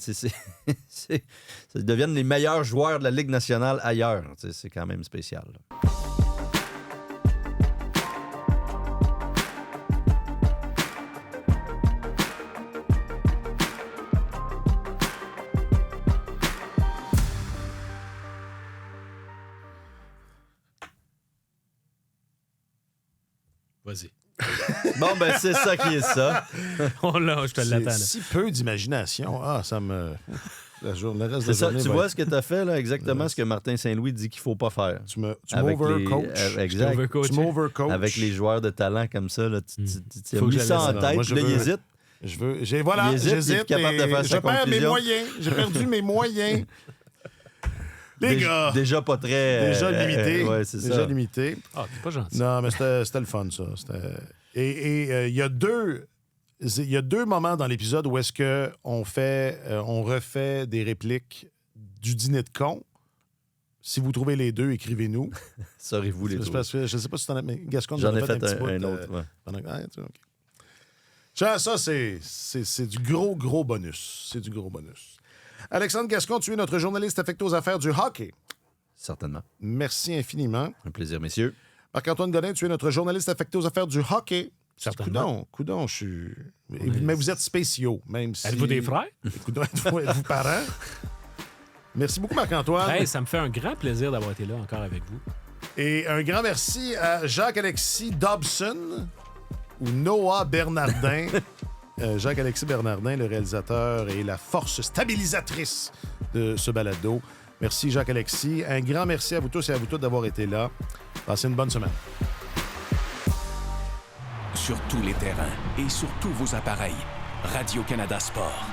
Ils deviennent les meilleurs joueurs de la Ligue nationale ailleurs. C'est quand même spécial. Vas-y. Bon, ben c'est ça qui est ça. Je te l'attends. Si peu d'imagination. Ça me... Le reste de la journée, tu vois ce que tu as fait, là, exactement ce que Martin Saint-Louis dit qu'il ne faut pas faire. Tu m'overcoaches. Exact. Tu m'overcoaches. Avec les joueurs de talent comme ça, là, tu as mis ça en tête. Moi, là, il hésite. J'hésite. Je perds mes moyens. J'ai perdu mes moyens. Les gars! Déjà pas très... Déjà limité. C'est déjà ça. Limité. T'es pas gentil. Non, mais c'était le fun, ça. Et il y a deux moments dans l'épisode où est-ce qu'on refait des répliques du dîner de con. Si vous trouvez les deux, écrivez-nous. Saurez-vous les deux. Je ne sais pas si tu en as... Mais Gascon, j'en ai fait un autre. Ça, c'est du gros bonus. C'est du gros bonus. Alexandre Gascon, tu es notre journaliste affecté aux affaires du hockey. Certainement. Merci infiniment. Un plaisir, messieurs. Marc-Antoine Godin, tu es notre journaliste affecté aux affaires du hockey. Certainement. Coudon, je suis... Mais vous êtes spéciaux, même si... Êtes-vous des frères? Coudon, êtes-vous parents? Merci beaucoup, Marc-Antoine. Hey, ça me fait un grand plaisir d'avoir été là encore avec vous. Et un grand merci à Jacques-Alexis Dobson ou Noah Bernardin. Jacques-Alexis Bernardin, le réalisateur et la force stabilisatrice de ce balado. Merci, Jacques-Alexis. Un grand merci à vous tous et à vous toutes d'avoir été là. Passez une bonne semaine. Sur tous les terrains et sur tous vos appareils, Radio-Canada Sport.